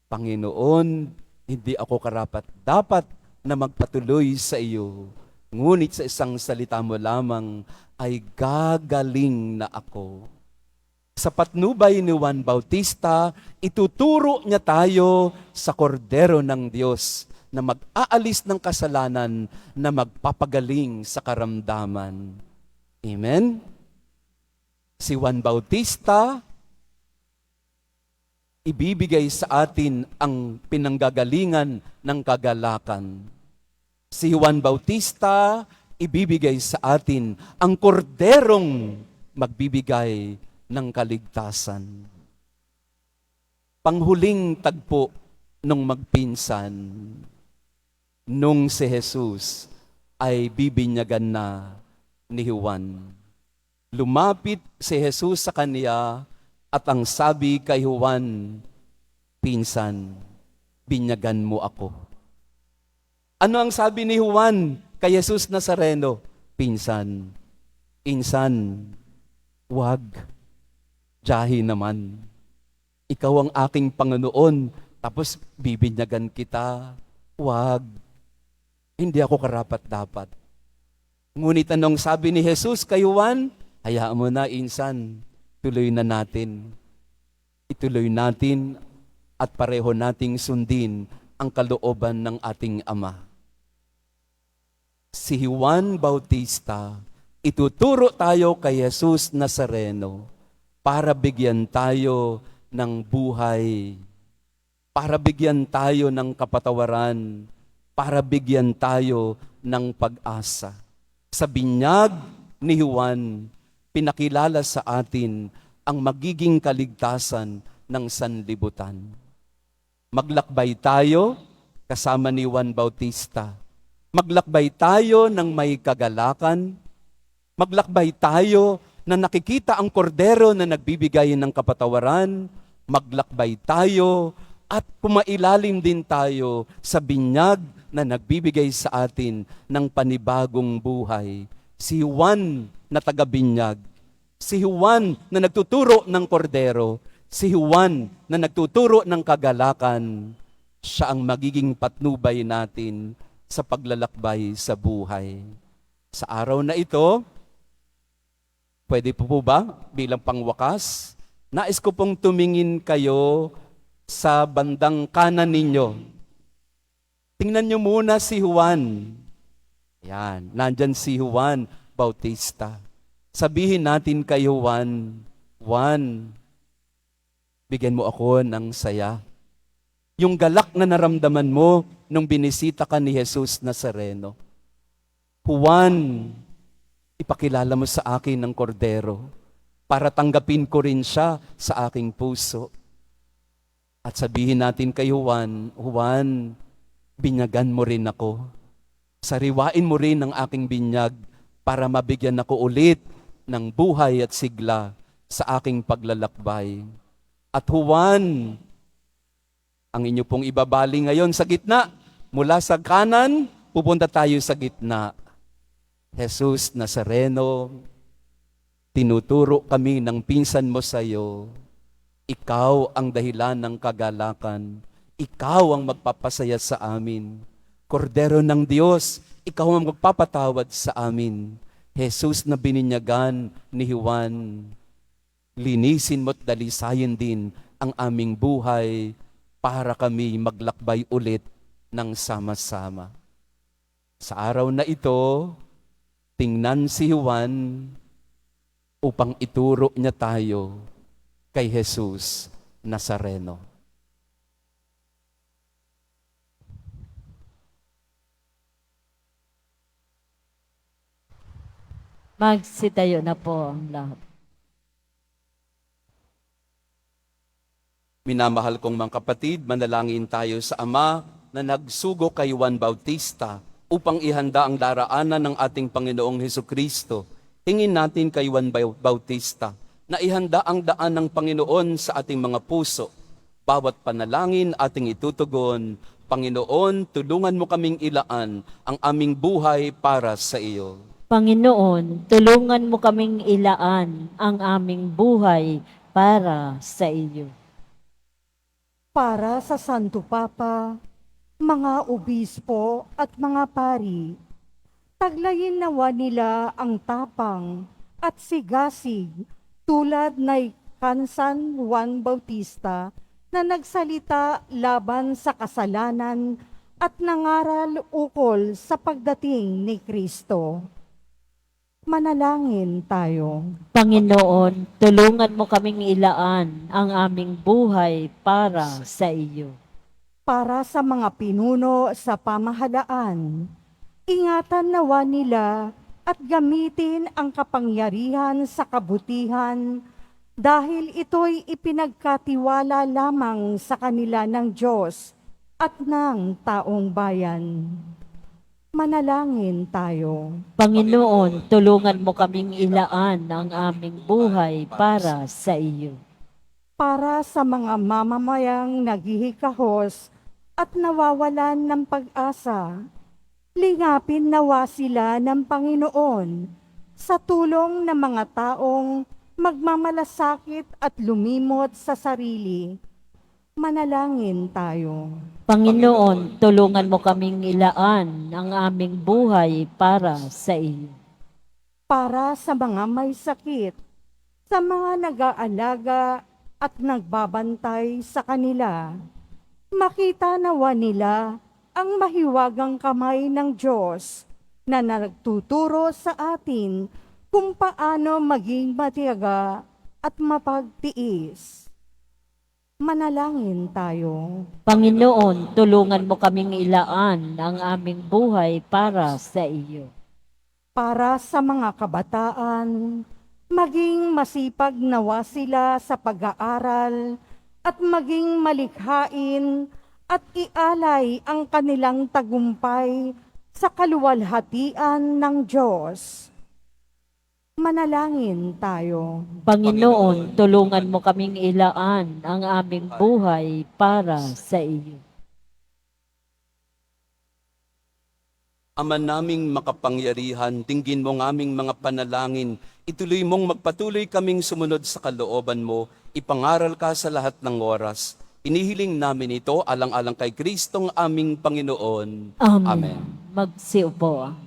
Panginoon, hindi ako karapat-dapat na magpatuloy sa iyo. Ngunit sa isang salita mo lamang ay gagaling na ako. Sa patnubay ni Juan Bautista, ituturo niya tayo sa kordero ng Diyos na mag-aalis ng kasalanan, na magpapagaling sa karamdaman. Amen? Si Juan Bautista, ibibigay sa atin ang pinanggagalingan ng kagalakan. Si Juan Bautista, ibibigay sa atin ang korderong magbibigay ng kaligtasan. Panghuling tagpo nung magpinsan, nung si Jesus ay bibinyagan na ni Juan. Lumapit si Jesus sa kanya at ang sabi kay Juan, pinsan, binyagan mo ako. Ano ang sabi ni Juan kay Jesus Nazareno? Pinsan, insan, wag, jahi naman. Ikaw ang aking Panginoon, tapos bibinyagan kita. Wag, hindi ako karapat-dapat. Ngunit anong sabi ni Jesus kay Juan? Hayaan mo na, insan, tuloy na natin. Ituloy natin at pareho nating sundin ang kalooban ng ating Ama. Si Juan Bautista, ituturo tayo kay Jesus Nazareno para bigyan tayo ng buhay, para bigyan tayo ng kapatawaran, para bigyan tayo ng pag-asa. Sa binyag ni Juan, pinakilala sa atin ang magiging kaligtasan ng sanlibutan. Maglakbay tayo kasama ni Juan Bautista. Maglakbay tayo ng may kagalakan. Maglakbay tayo na nakikita ang kordero na nagbibigay ng kapatawaran. Maglakbay tayo at pumailalim din tayo sa binyag na nagbibigay sa atin ng panibagong buhay. Si Juan na taga-binyag, si Juan na nagtuturo ng kordero, si Juan na nagtuturo ng kagalakan, siya ang magiging patnubay natin sa paglalakbay sa buhay. Sa araw na ito, pwede po ba bilang pangwakas, nais ko pong tumingin kayo sa bandang kanan ninyo. Tingnan nyo muna si Juan. Yan, nandyan si Juan Bautista. Sabihin natin kay Juan, Juan, bigyan mo ako ng saya. Yung galak na naramdaman mo nung binisita ka ni Jesus Nazareno. Juan, ipakilala mo sa akin ng kordero para tanggapin ko rin siya sa aking puso. At sabihin natin kay Juan, Juan, binyagan mo rin ako. Sariwain mo rin ang aking binyag para mabigyan ako ulit ng buhay at sigla sa aking paglalakbay. At Juan, ang inyo pong ibabali ngayon sa gitna, mula sa kanan, pupunta tayo sa gitna. Jesus Nazareno, tinuturo kami ng pinsan mo sa iyo. Ikaw ang dahilan ng kagalakan. Ikaw ang magpapasaya sa amin. Kordero ng Diyos, ikaw ang magpapatawad sa amin. Jesus na bininyagan ni Juan, linisin mo't dalisayin din ang aming buhay para kami maglakbay ulit ng sama-sama. Sa araw na ito, tingnan si Juan upang ituro niya tayo kay Jesus Nazareno. Magsitayo na po ang lahat. Minamahal kong mga kapatid, manalangin tayo sa Ama na nagsugo kay Juan Bautista upang ihanda ang daraanan ng ating Panginoong Hesukristo. Hingin natin kay Juan Bautista na ihanda ang daan ng Panginoon sa ating mga puso. Bawat panalangin ating itutugon, Panginoon, tulungan mo kaming ilaan ang aming buhay para sa iyo. Panginoon, tulungan mo kaming ilaan ang aming buhay para sa iyo. Para sa Santo Papa, mga obispo at mga pari, taglayin nawa nila ang tapang at sigasig tulad na Kansan Juan Bautista na nagsalita laban sa kasalanan at nangaral ukol sa pagdating ni Kristo. Manalangin tayo. Panginoon, tulungan mo kaming ilaan ang aming buhay para sa iyo. Para sa mga pinuno sa pamahalaan, ingatan nawa nila at gamitin ang kapangyarihan sa kabutihan dahil ito'y ipinagkatiwala lamang sa kanila ng Diyos at ng taong bayan. Manalangin tayo. Panginoon, tulungan mo kaming ilaan ang aming buhay para sa iyo. Para sa mga mamamayang naghihikahos at nawawalan ng pag-asa, lingapin nawa sila ng Panginoon sa tulong ng mga taong magmamalasakit at lumimot sa sarili. Manalangin tayo. Panginoon, tulungan mo kaming ilaan ang aming buhay para sa iyo. Para sa mga may sakit, sa mga nag-aalaga at nagbabantay sa kanila, makita nawa nila ang mahiwagang kamay ng Diyos na nagtuturo sa atin kung paano maging matiyaga at mapagtiis. Manalangin tayo. Panginoon, tulungan mo kaming ilaan ang aming buhay para sa iyo. Para sa mga kabataan, maging masipag nawa sila sa pag-aaral at maging malikhain at ialay ang kanilang tagumpay sa kaluwalhatian ng Diyos. Manalangin tayo. Panginoon, tulungan mo kaming ilaan ang aming buhay para sa iyo. Ama naming makapangyarihan, dinggin mo ng aming mga panalangin. Ituloy mong magpatuloy kaming sumunod sa kalooban mo. Ipangaral ka sa lahat ng oras. Inihiling namin ito alang-alang kay Kristong aming Panginoon. Amen. Magsiupo ang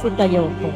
Magsitayo po.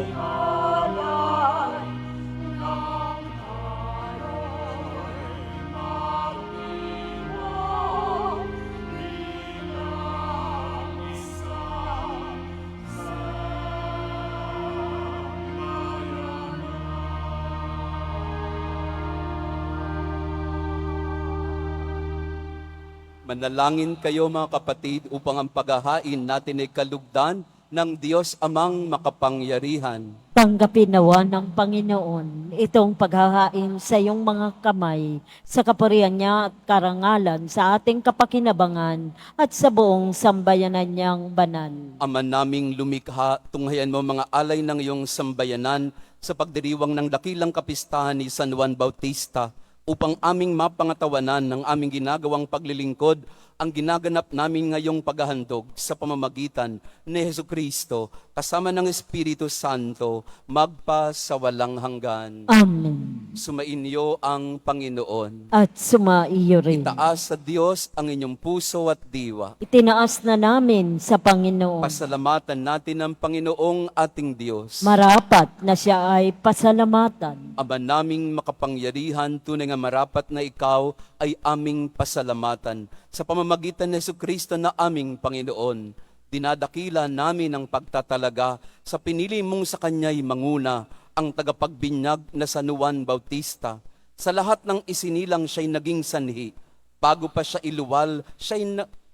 Manalangin kayo mga kapatid upang ang paghahain natin ay kalugdan ng Diyos Amang makapangyarihan. Tanggapin nawa ng Panginoon itong paghahain sa iyong mga kamay, sa kapurihan niya at karangalan, sa ating kapakinabangan at sa buong sambayanan niyang banal. Ama naming lumikha, tunghayan mo mga alay ng iyong sambayanan sa pagdiriwang ng dakilang kapistahan ni San Juan Bautista upang aming mapangatawanan ng aming ginagawang paglilingkod ang ginaganap namin ngayong paghahandog sa pamamagitan ni Jesucristo kasama ng Espiritu Santo magpa sa walang hanggan. Amen. Sumainyo ang Panginoon. At sumaiyo rin. Itaas sa Diyos ang inyong puso at diwa. Itinaas na namin sa Panginoon. Pasalamatan natin ang Panginoong ating Diyos. Marapat na siya ay pasalamatan. Ama naming makapangyarihan, tunay nga marapat na ikaw ay aming pasalamatan. Sa pamamagitan ni Jesucristo na aming Panginoon, dinadakila namin ang pagtatalaga sa pinili mong sa Kanya'y manguna, ang tagapagbinyag na San Juan Bautista. Sa lahat ng isinilang siya'y naging sanhi. Bago pa siya iluwal,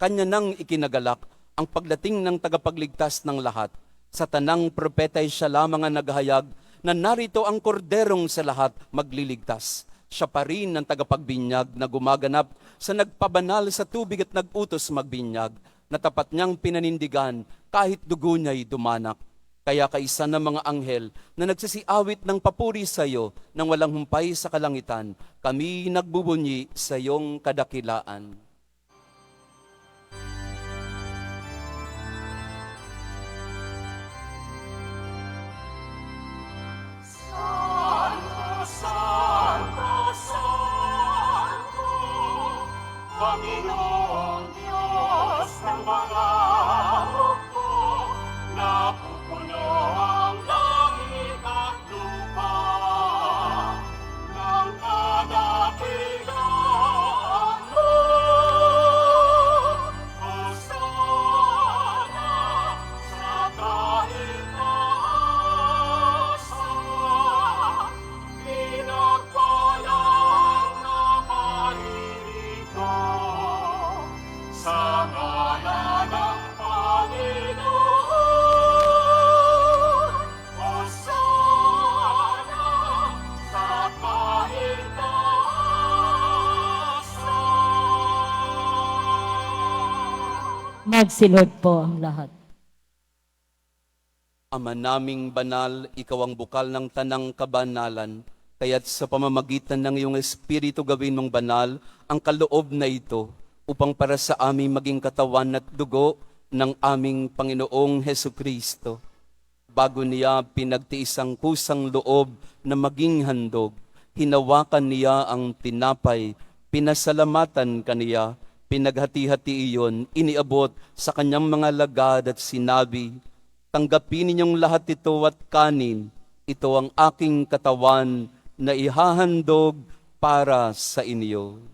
kanya nang ikinagalak ang pagdating ng tagapagligtas ng lahat. Sa tanang propeta ay siya lamang ang naghayag na narito ang korderong sa lahat magliligtas. Siya pa rin ang tagapagbinyag na gumaganap sa nagpabanal sa tubig at nagutos magbinyag, na tapat niyang pinanindigan kahit dugo niya'y dumanak. Kaya kaisa ng mga anghel na nagsisiawit ng papuri sa iyo nang walang humpay sa kalangitan, kami nagbubunyi sa iyong kadakilaan. Santo, Santo, Santo, Panginoong Diyos ng mga hukbo, napupuno ang langit at lupa ng kadakilaan mo. Hosana sa kahit taasan, pinagpalang na maririto sa ngalan ng Panginoon. Hosana sa kahit taasan. Magsilod po ang lahat. Ama naming banal, ikaw ang bukal ng tanang kabanalan, kaya't sa pamamagitan ng iyong Espiritu gawin mong banal ang kaloob na ito, upang para sa aming maging katawan at dugo ng aming Panginoong Hesukristo. Bago niya pinagtiis ang kusang loob na maging handog, hinawakan niya ang tinapay, pinasalamatan kaniya, pinaghati-hati iyon, iniabot sa kanyang mga lagad at sinabi, tanggapin ninyong lahat ito at kanin, ito ang aking katawan na ihahandog para sa inyo.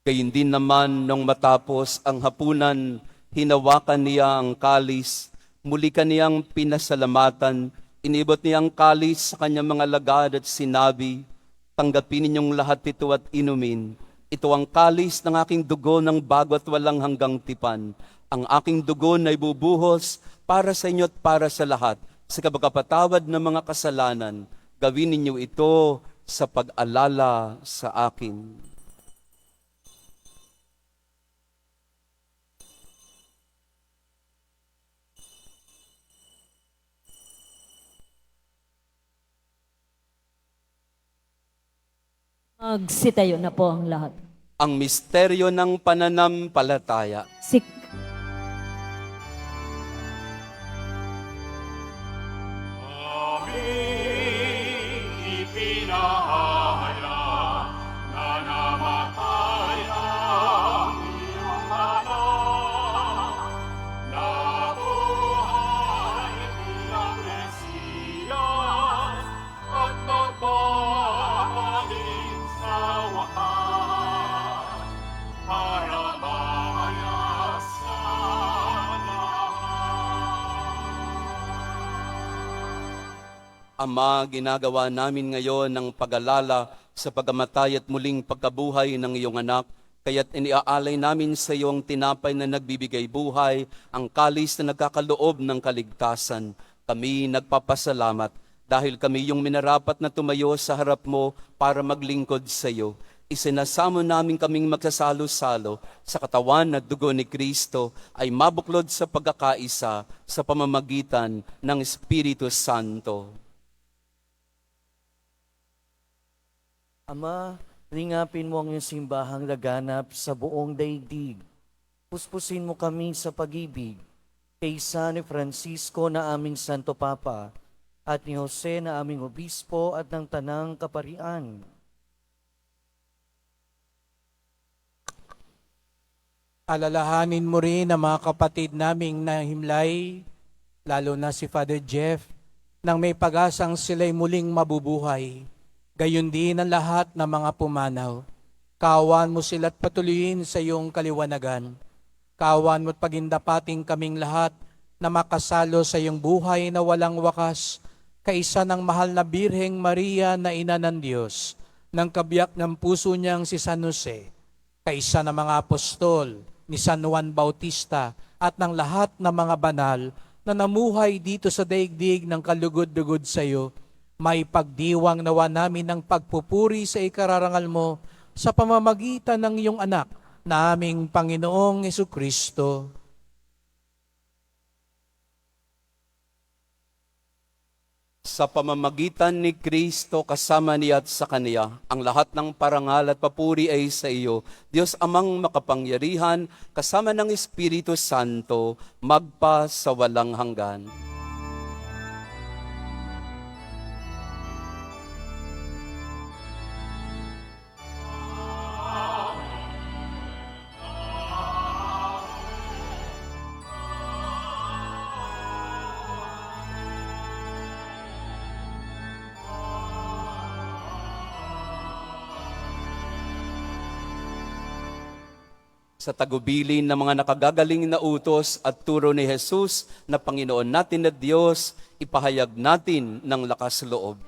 Gayun din naman nung matapos ang hapunan, hinawakan niya ang kalis, muli kaniyang pinasalamatan, inibot niya ang kalis sa kanyang mga lagad at sinabi, tanggapin ninyong lahat ito at inumin. Ito ang kalis ng aking dugo ng bago at walang hanggang tipan. Ang aking dugo na ibubuhos para sa inyo at para sa lahat, sa kabagapatawad ng mga kasalanan. Gawin ninyo ito sa pag-alala sa akin. Magsitayo na po ang lahat. Ang misteryo ng pananampalataya. Ama, ginagawa namin ngayon ng pag-alala sa pagamatay at muling pagkabuhay ng iyong anak, kaya't iniaalay namin sa iyo ang tinapay na nagbibigay buhay, ang kalis na nagkakaloob ng kaligtasan. Kami nagpapasalamat dahil kami yung minarapat na tumayo sa harap mo para maglingkod sa iyo. Isinasamo namin kaming magsasalo-salo sa katawan at dugo ni Kristo ay mabuklod sa pagkakaisa sa pamamagitan ng Espiritu Santo. Ama, ringapin mo ang iyong simbahang laganap sa buong daigdig. Puspusin mo kami sa pag-ibig kay San Francisco na aming Santo Papa at ni Jose na aming Obispo at ng Tanang Kaparian. Alalahanin mo rin ang mga kapatid naming nahimlay, lalo na si Father Jeff, nang may pag-asang sila'y muling mabubuhay. Gayon din ang lahat ng mga pumanaw. Kawan mo sila't patuloyin sa iyong kaliwanagan. Kawan mo't pagindapating kaming lahat na makasalo sa iyong buhay na walang wakas, kaisa ng mahal na Birheng Maria na Ina ng Diyos, ng kabiyak ng puso niyang si San Jose, kaisa ng mga apostol, ni San Juan Bautista, at ng lahat ng mga banal na namuhay dito sa daigdig ng kalugod-lugod sa iyo, may pagdiwang nawa namin ng pagpupuri sa ikararangal mo sa pamamagitan ng iyong anak na aming Panginoong Jesucristo. Sa pamamagitan ni Kristo kasama niya at sa Kaniya, ang lahat ng parangal at papuri ay sa iyo, Diyos Amang makapangyarihan, kasama ng Espiritu Santo, magpa sa walang hanggan. Sa tagubilin ng mga nakagagaling na utos at turo ni Jesus na Panginoon natin na Diyos, ipahayag natin ng lakas loob.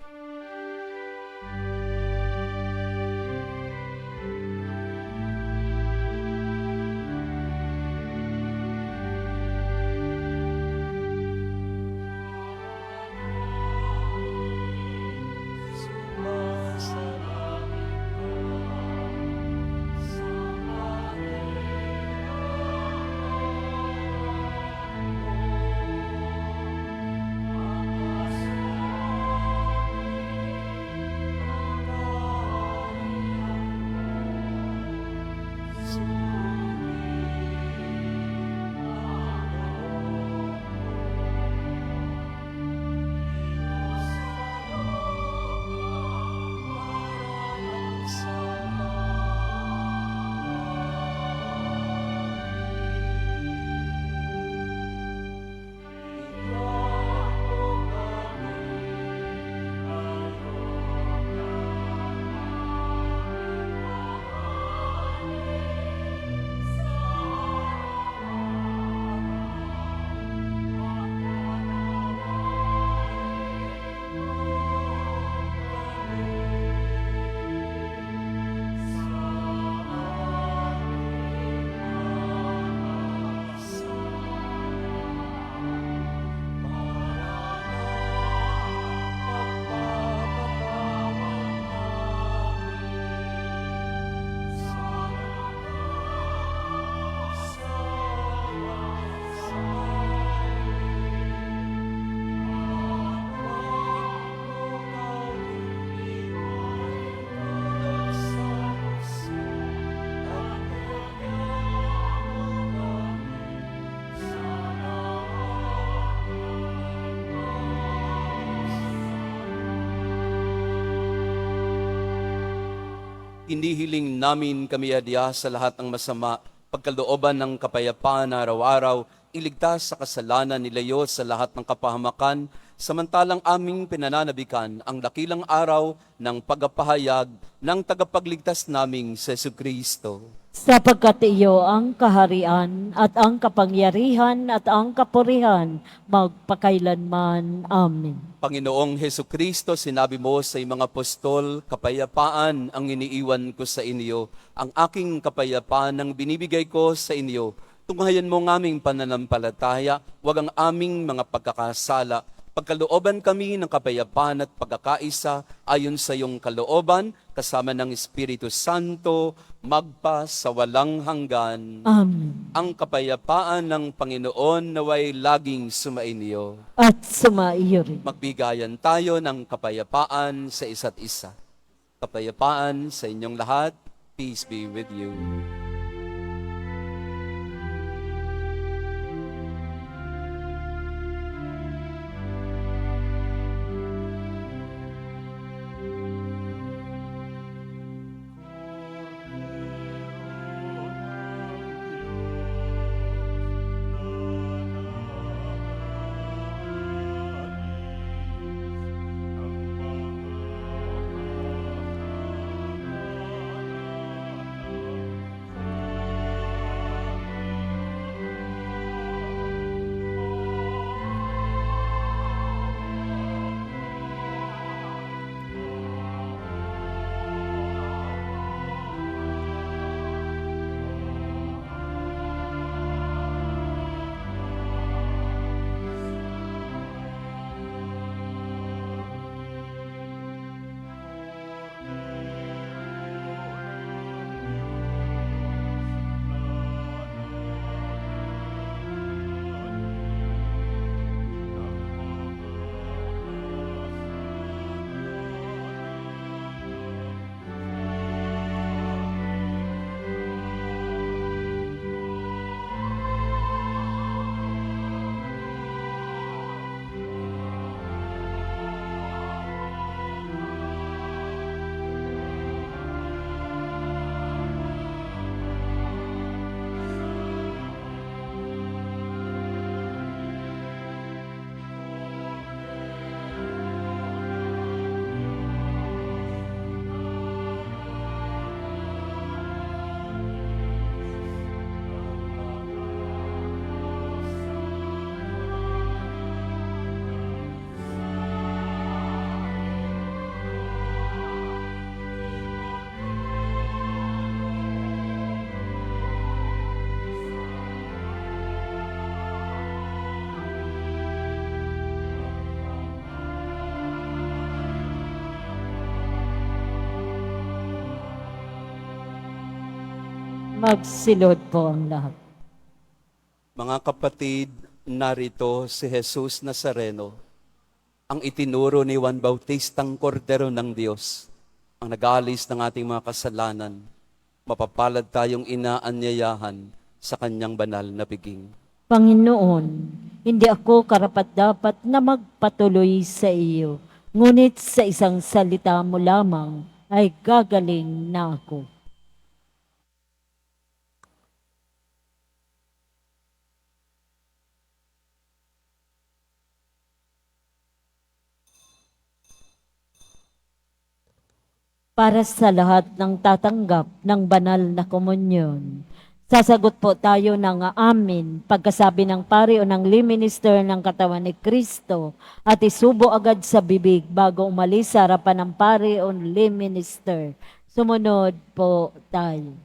Inihiling namin kami adya sa lahat ng masama, pagkalooban ng kapayapaan na araw-araw, iligtas sa kasalanan, nilayo sa lahat ng kapahamakan, samantalang aming pinananabikan ang dakilang araw ng pagpapahayag ng tagapagligtas naming si Jesucristo. Sapagkat iyo ang kaharian at ang kapangyarihan at ang kapurihan magpakailanman. Amen. Panginoong Jesucristo, sinabi mo sa iyong mga apostol, kapayapaan ang iniiwan ko sa inyo, ang aking kapayapaan ang binibigay ko sa inyo. Tunghayan mo ng aming pananampalataya, wag ang aming mga pagkakasala. Pagkalooban kami ng kapayapaan at pagkakaisa ayon sa iyong kalooban, kasama ng Espiritu Santo, magpa sa walang hanggan. Amen. Ang kapayapaan ng Panginoon naway laging sumainyo. At sumaiyo rin. Magbigayan tayo ng kapayapaan sa isa't isa. Kapayapaan sa inyong lahat. Peace be with you. Magsilod po ang lahat. Mga kapatid, narito si Jesus Nazareno, ang itinuro ni Juan Bautistang Kordero ng Diyos, ang nag-aalis ng ating mga kasalanan. Mapapalad tayong inaanyayahan sa kanyang banal na piging. Panginoon, hindi ako karapat-dapat na magpatuloy sa iyo, ngunit sa isang salita mo lamang ay gagaling na ako. Para sa lahat ng tatanggap ng banal na komunyon, sasagot po tayo ng amin pagkasabi ng pari o ng lay minister ng katawan ni Kristo at isubo agad sa bibig bago umalis sa harapan ng pari o lay minister. Sumunod po tayo.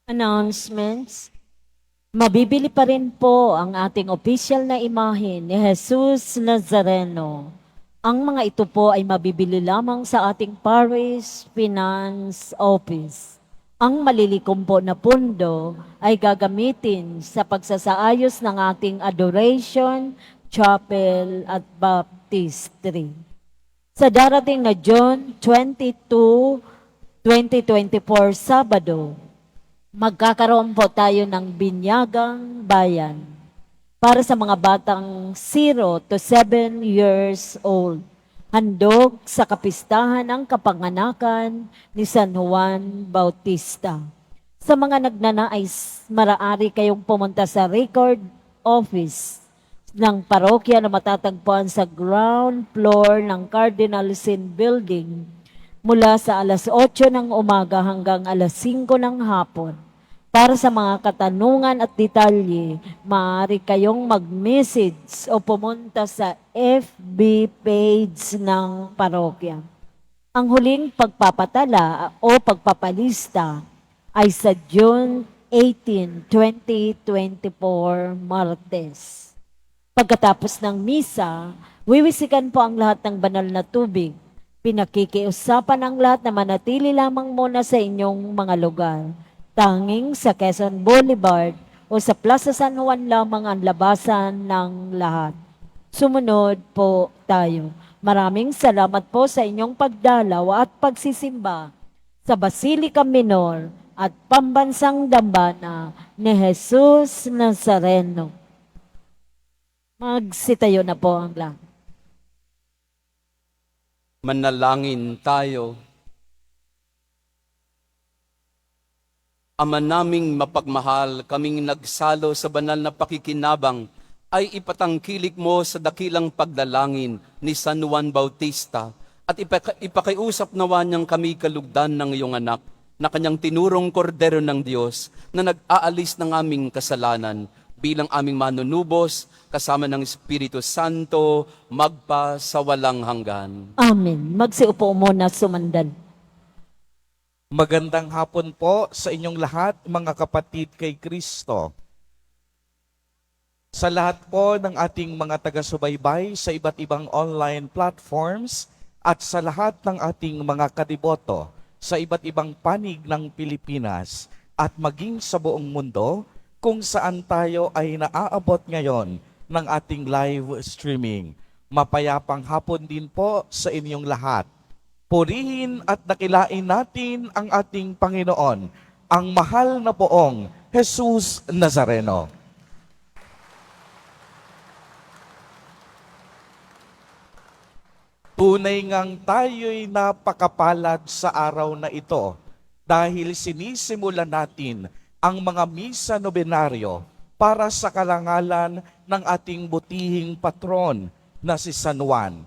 Announcements. Mabibili pa rin po ang ating official na imahe ni Jesus Nazareno. Ang mga ito po ay mabibili lamang sa ating Parish Finance Office. Ang malilikom po na pundo ay gagamitin sa pagsasaayos ng ating adoration, chapel at baptistry. Sa darating na June 22, 2024, Sabado, magkakaroon po tayo ng Binyagang Bayan para sa mga batang 0 to 7 years old. Handog sa kapistahan ng kapanganakan ni San Juan Bautista. Sa mga nagnanais, maaari kayong pumunta sa record office ng parokya na matatagpuan sa ground floor ng Cardinal Sin Building mula sa alas 8 ng umaga hanggang alas 5 ng hapon. Para sa mga katanungan at detalye, maaari kayong mag-message o pumunta sa FB page ng parokya. Ang huling pagpapatala o pagpapalista ay sa June 18, 2024, Martes. Pagkatapos ng misa, wiwisikan po ang lahat ng banal na tubig. Pinakikiusapan ang lahat na manatili lamang muna sa inyong mga lugar. Tanging sa Quezon Boulevard o sa Plaza San Juan lamang ang labasan ng lahat. Sumunod po tayo. Maraming salamat po sa inyong pagdalaw at pagsisimba sa Basilica Minor at Pambansang Dambana ni Jesus Nazareno. Magsitayo na po ang lahat. Manalangin tayo. Ama naming mapagmahal, kaming nagsalo sa banal na pakikinabang ay ipatangkilik mo sa dakilang pagdalangin ni San Juan Bautista at ipakiusap nawa niyang kami kalugdan ng iyong anak na kanyang tinurong kordero ng Diyos na nag-aalis ng aming kasalanan bilang aming manunubos kasama ng Espiritu Santo magpa sa walang hanggan. Amen. Magsiupo muna sumandan. Magandang hapon po sa inyong lahat, mga kapatid kay Kristo. Sa lahat po ng ating mga taga-subaybay sa iba't ibang online platforms at sa lahat ng ating mga kadiboto sa iba't ibang panig ng Pilipinas at maging sa buong mundo kung saan tayo ay naaabot ngayon ng ating live streaming. Mapayapang hapon din po sa inyong lahat. Purihin at dakilain natin ang ating Panginoon, ang mahal na poong Jesus Nazareno. Tunay ngang tayo'y napakapalad sa araw na ito dahil sinisimulan natin ang mga misa nobenaryo para sa karangalan ng ating butihing patron na si San Juan.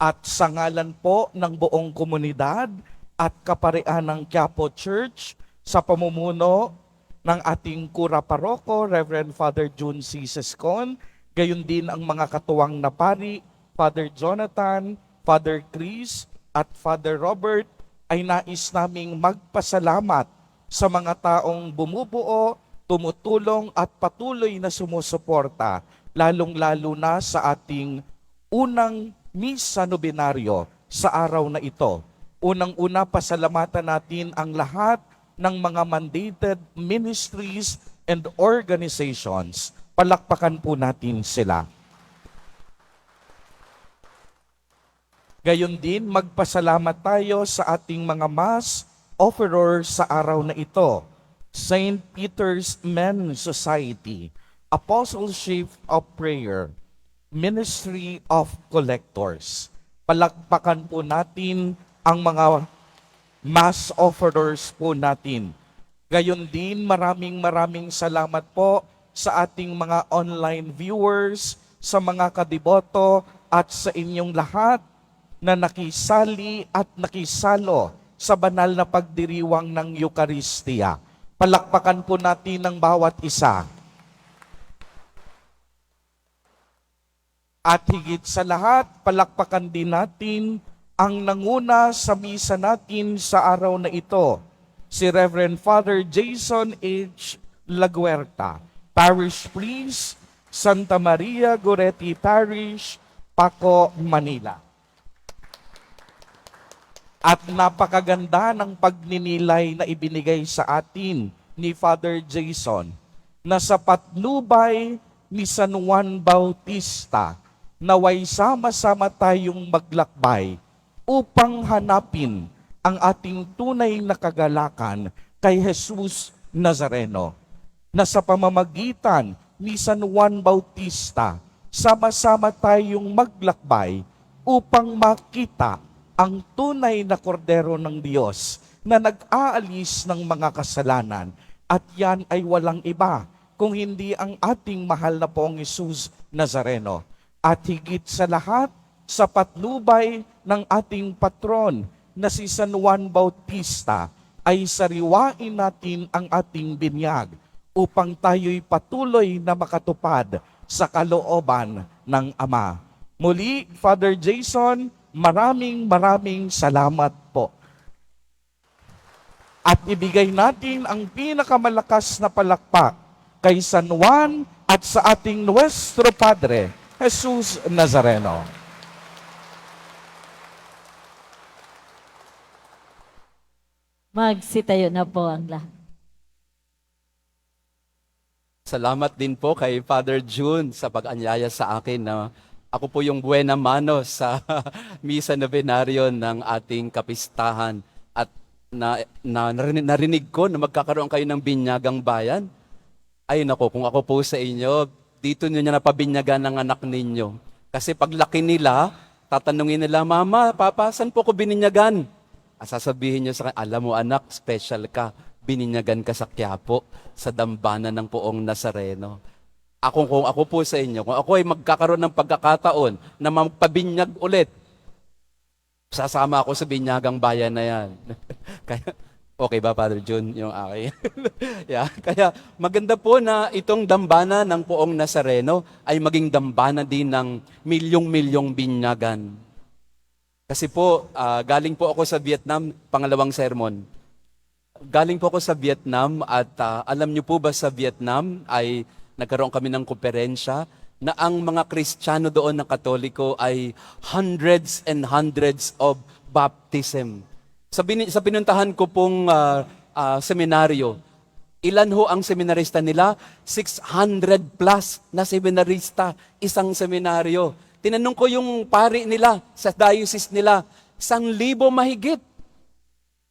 At sa ngalan po ng buong komunidad at kaparian ng Quiapo Church sa pamumuno ng ating Kura Paroko, Reverend Father June C. Sescon, gayon din ang mga katuwang na pari, Father Jonathan, Father Chris, at Father Robert, ay nais naming magpasalamat sa mga taong bumubuo, tumutulong at patuloy na sumusuporta, lalong-lalo na sa ating unang misa nobenaryo sa araw na ito. Unang-una, pasalamatan natin ang lahat ng mga mandated ministries and organizations. Palakpakan po natin sila. Gayon din, magpasalamat tayo sa ating mga mass offerers sa araw na ito. St. Peter's Men's Society, Apostleship of Prayer, Ministry of Collectors. Palakpakan po natin ang mga mass offerers po natin. Gayon din, maraming salamat po sa ating mga online viewers, sa mga kadiboto at sa inyong lahat na nakisali at nakisalo sa banal na pagdiriwang ng Eucharistia. Palakpakan po natin ang bawat isa. At higit sa lahat, palakpakan din natin ang nanguna sa misa natin sa araw na ito, si Reverend Father Jason H. Laguerta, Parish Priest, Santa Maria Goretti Parish, Paco, Manila. At napakaganda ng pagninilay na ibinigay sa atin ni Father Jason na sa patnubay ni San Juan Bautista, naway sama-sama tayong maglakbay upang hanapin ang ating tunay na kagalakan kay Jesus Nazareno, na sa pamamagitan ni San Juan Bautista, sama-sama tayong maglakbay upang makita ang tunay na kordero ng Diyos na nag-aalis ng mga kasalanan. At yan ay walang iba kung hindi ang ating mahal na Poong Jesus Nazareno. At higit sa lahat, sa patnubay ng ating patron na si San Juan Bautista, ay sariwain natin ang ating binyag upang tayo'y patuloy na makatupad sa kalooban ng Ama. Muli, Father Jason, maraming salamat po. At ibigay natin ang pinakamalakas na palakpak kay San Juan at sa ating Nuestro Padre, Jesus Nazareno. Magsitayo na po ang lahat. Salamat din po kay Father June sa pag-anyaya sa akin na ako po yung buena mano sa Misa Novenario ng ating kapistahan at narinig ko na magkakaroon kayo ng binyagang bayan. Ay nako, kung ako po sa inyo, dito nyo na napabinyagan ng anak ninyo. Kasi paglaki nila, tatanungin nila, Mama, Papa, saan po ko bininyagan? Sasabihin nyo sa kanya, alam mo anak, special ka. Bininyagan ka sa Quiapo, sa dambana ng Poong Nazareno. Kung ako po sa inyo, kung ako ay magkakaroon ng pagkakataon na magpabinyag ulit, sasama ako sa binyagang bayan na yan. Kaya, okay ba, Father June, yung akin? Yeah. Kaya maganda po na itong dambana ng Poong Nazareno ay maging dambana din ng milyong-milyong binyagan. Kasi po, galing po ako sa Vietnam, pangalawang sermon. Galing po ako sa Vietnam at alam niyo po ba sa Vietnam ay nagkaroon kami ng komperensya na ang mga Kristiyano doon na Katoliko ay hundreds and hundreds of baptism. Sa pinuntahan ko pong seminaryo, ilan ho ang seminarista nila? 600 plus na seminarista, isang seminaryo. Tinanong ko yung pari nila sa diocese nila, 1,000 mahigit.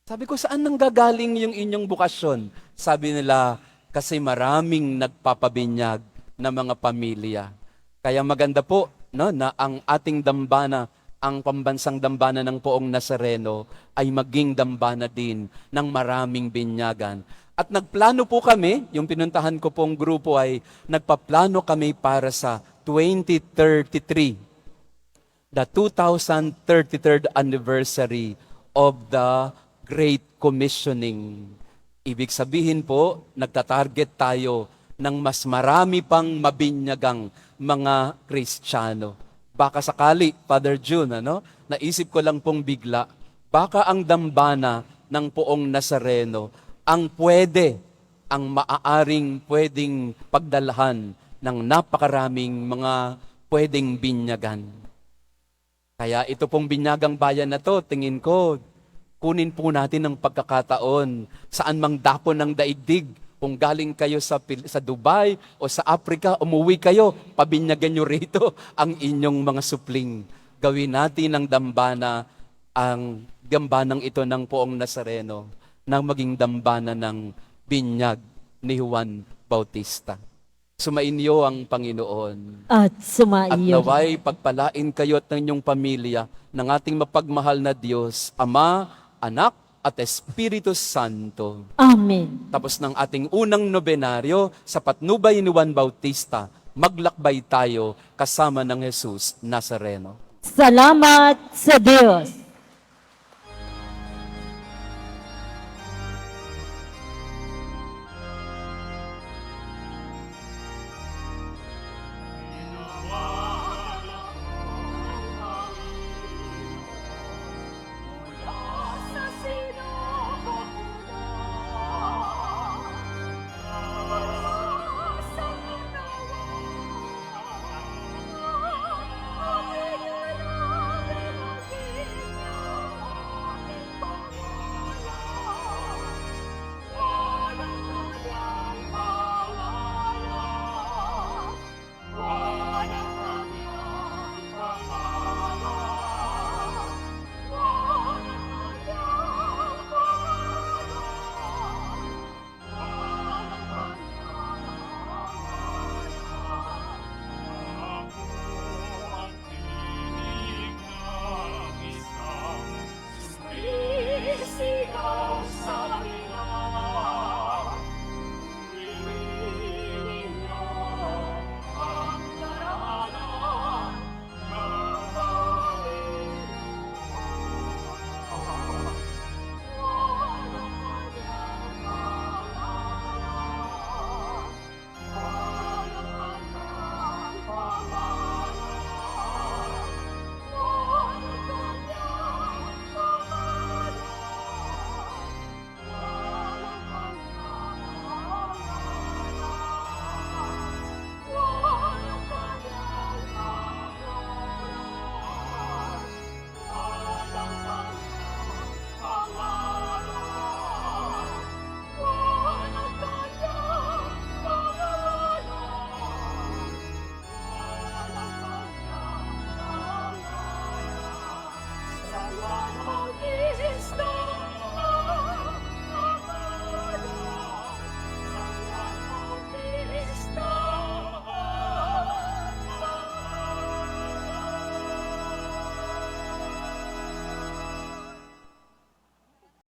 Sabi ko, saan nanggagaling yung inyong bukasyon? Sabi nila, kasi maraming nagpapabinyag na mga pamilya. Kaya maganda po no, na ang ating dambana, ang pambansang dambana ng Poong Nazareno ay maging dambana din ng maraming binyagan. At nagplano po kami, yung pinuntahan ko pong grupo ay nagpaplano kami para sa 2033, the 2033rd anniversary of the Great Commissioning. Ibig sabihin po, nagtatarget tayo ng mas marami pang mabinyagang mga Kristiyano. Baka sakali, Father June, naisip ko lang pong bigla, baka ang dambana ng Poong Nazareno ang maaaring pwedeng pagdalhan ng napakaraming mga pwedeng binyagan. Kaya ito pong binyagang bayan na to, tingin ko, kunin po natin ang pagkakataon saan mang dako ng daigdig. Kung galing kayo sa Dubai o sa Africa, umuwi kayo, pabinyagan nyo rito ang inyong mga supling. Gawin natin ang dambanang ito ng Poong Nazareno na maging dambana ng binyag ni Juan Bautista. Sumainyo ang Panginoon. At At sumaiyo. naway pagpalain kayo at ng inyong pamilya ng ating mapagmahal na Diyos, Ama, Anak, at Espiritu Santo. Amen. Tapos ng ating unang nobenaryo, sa patnubay ni Juan Bautista, maglakbay tayo kasama ng Jesus Nazareno. Salamat sa Diyos.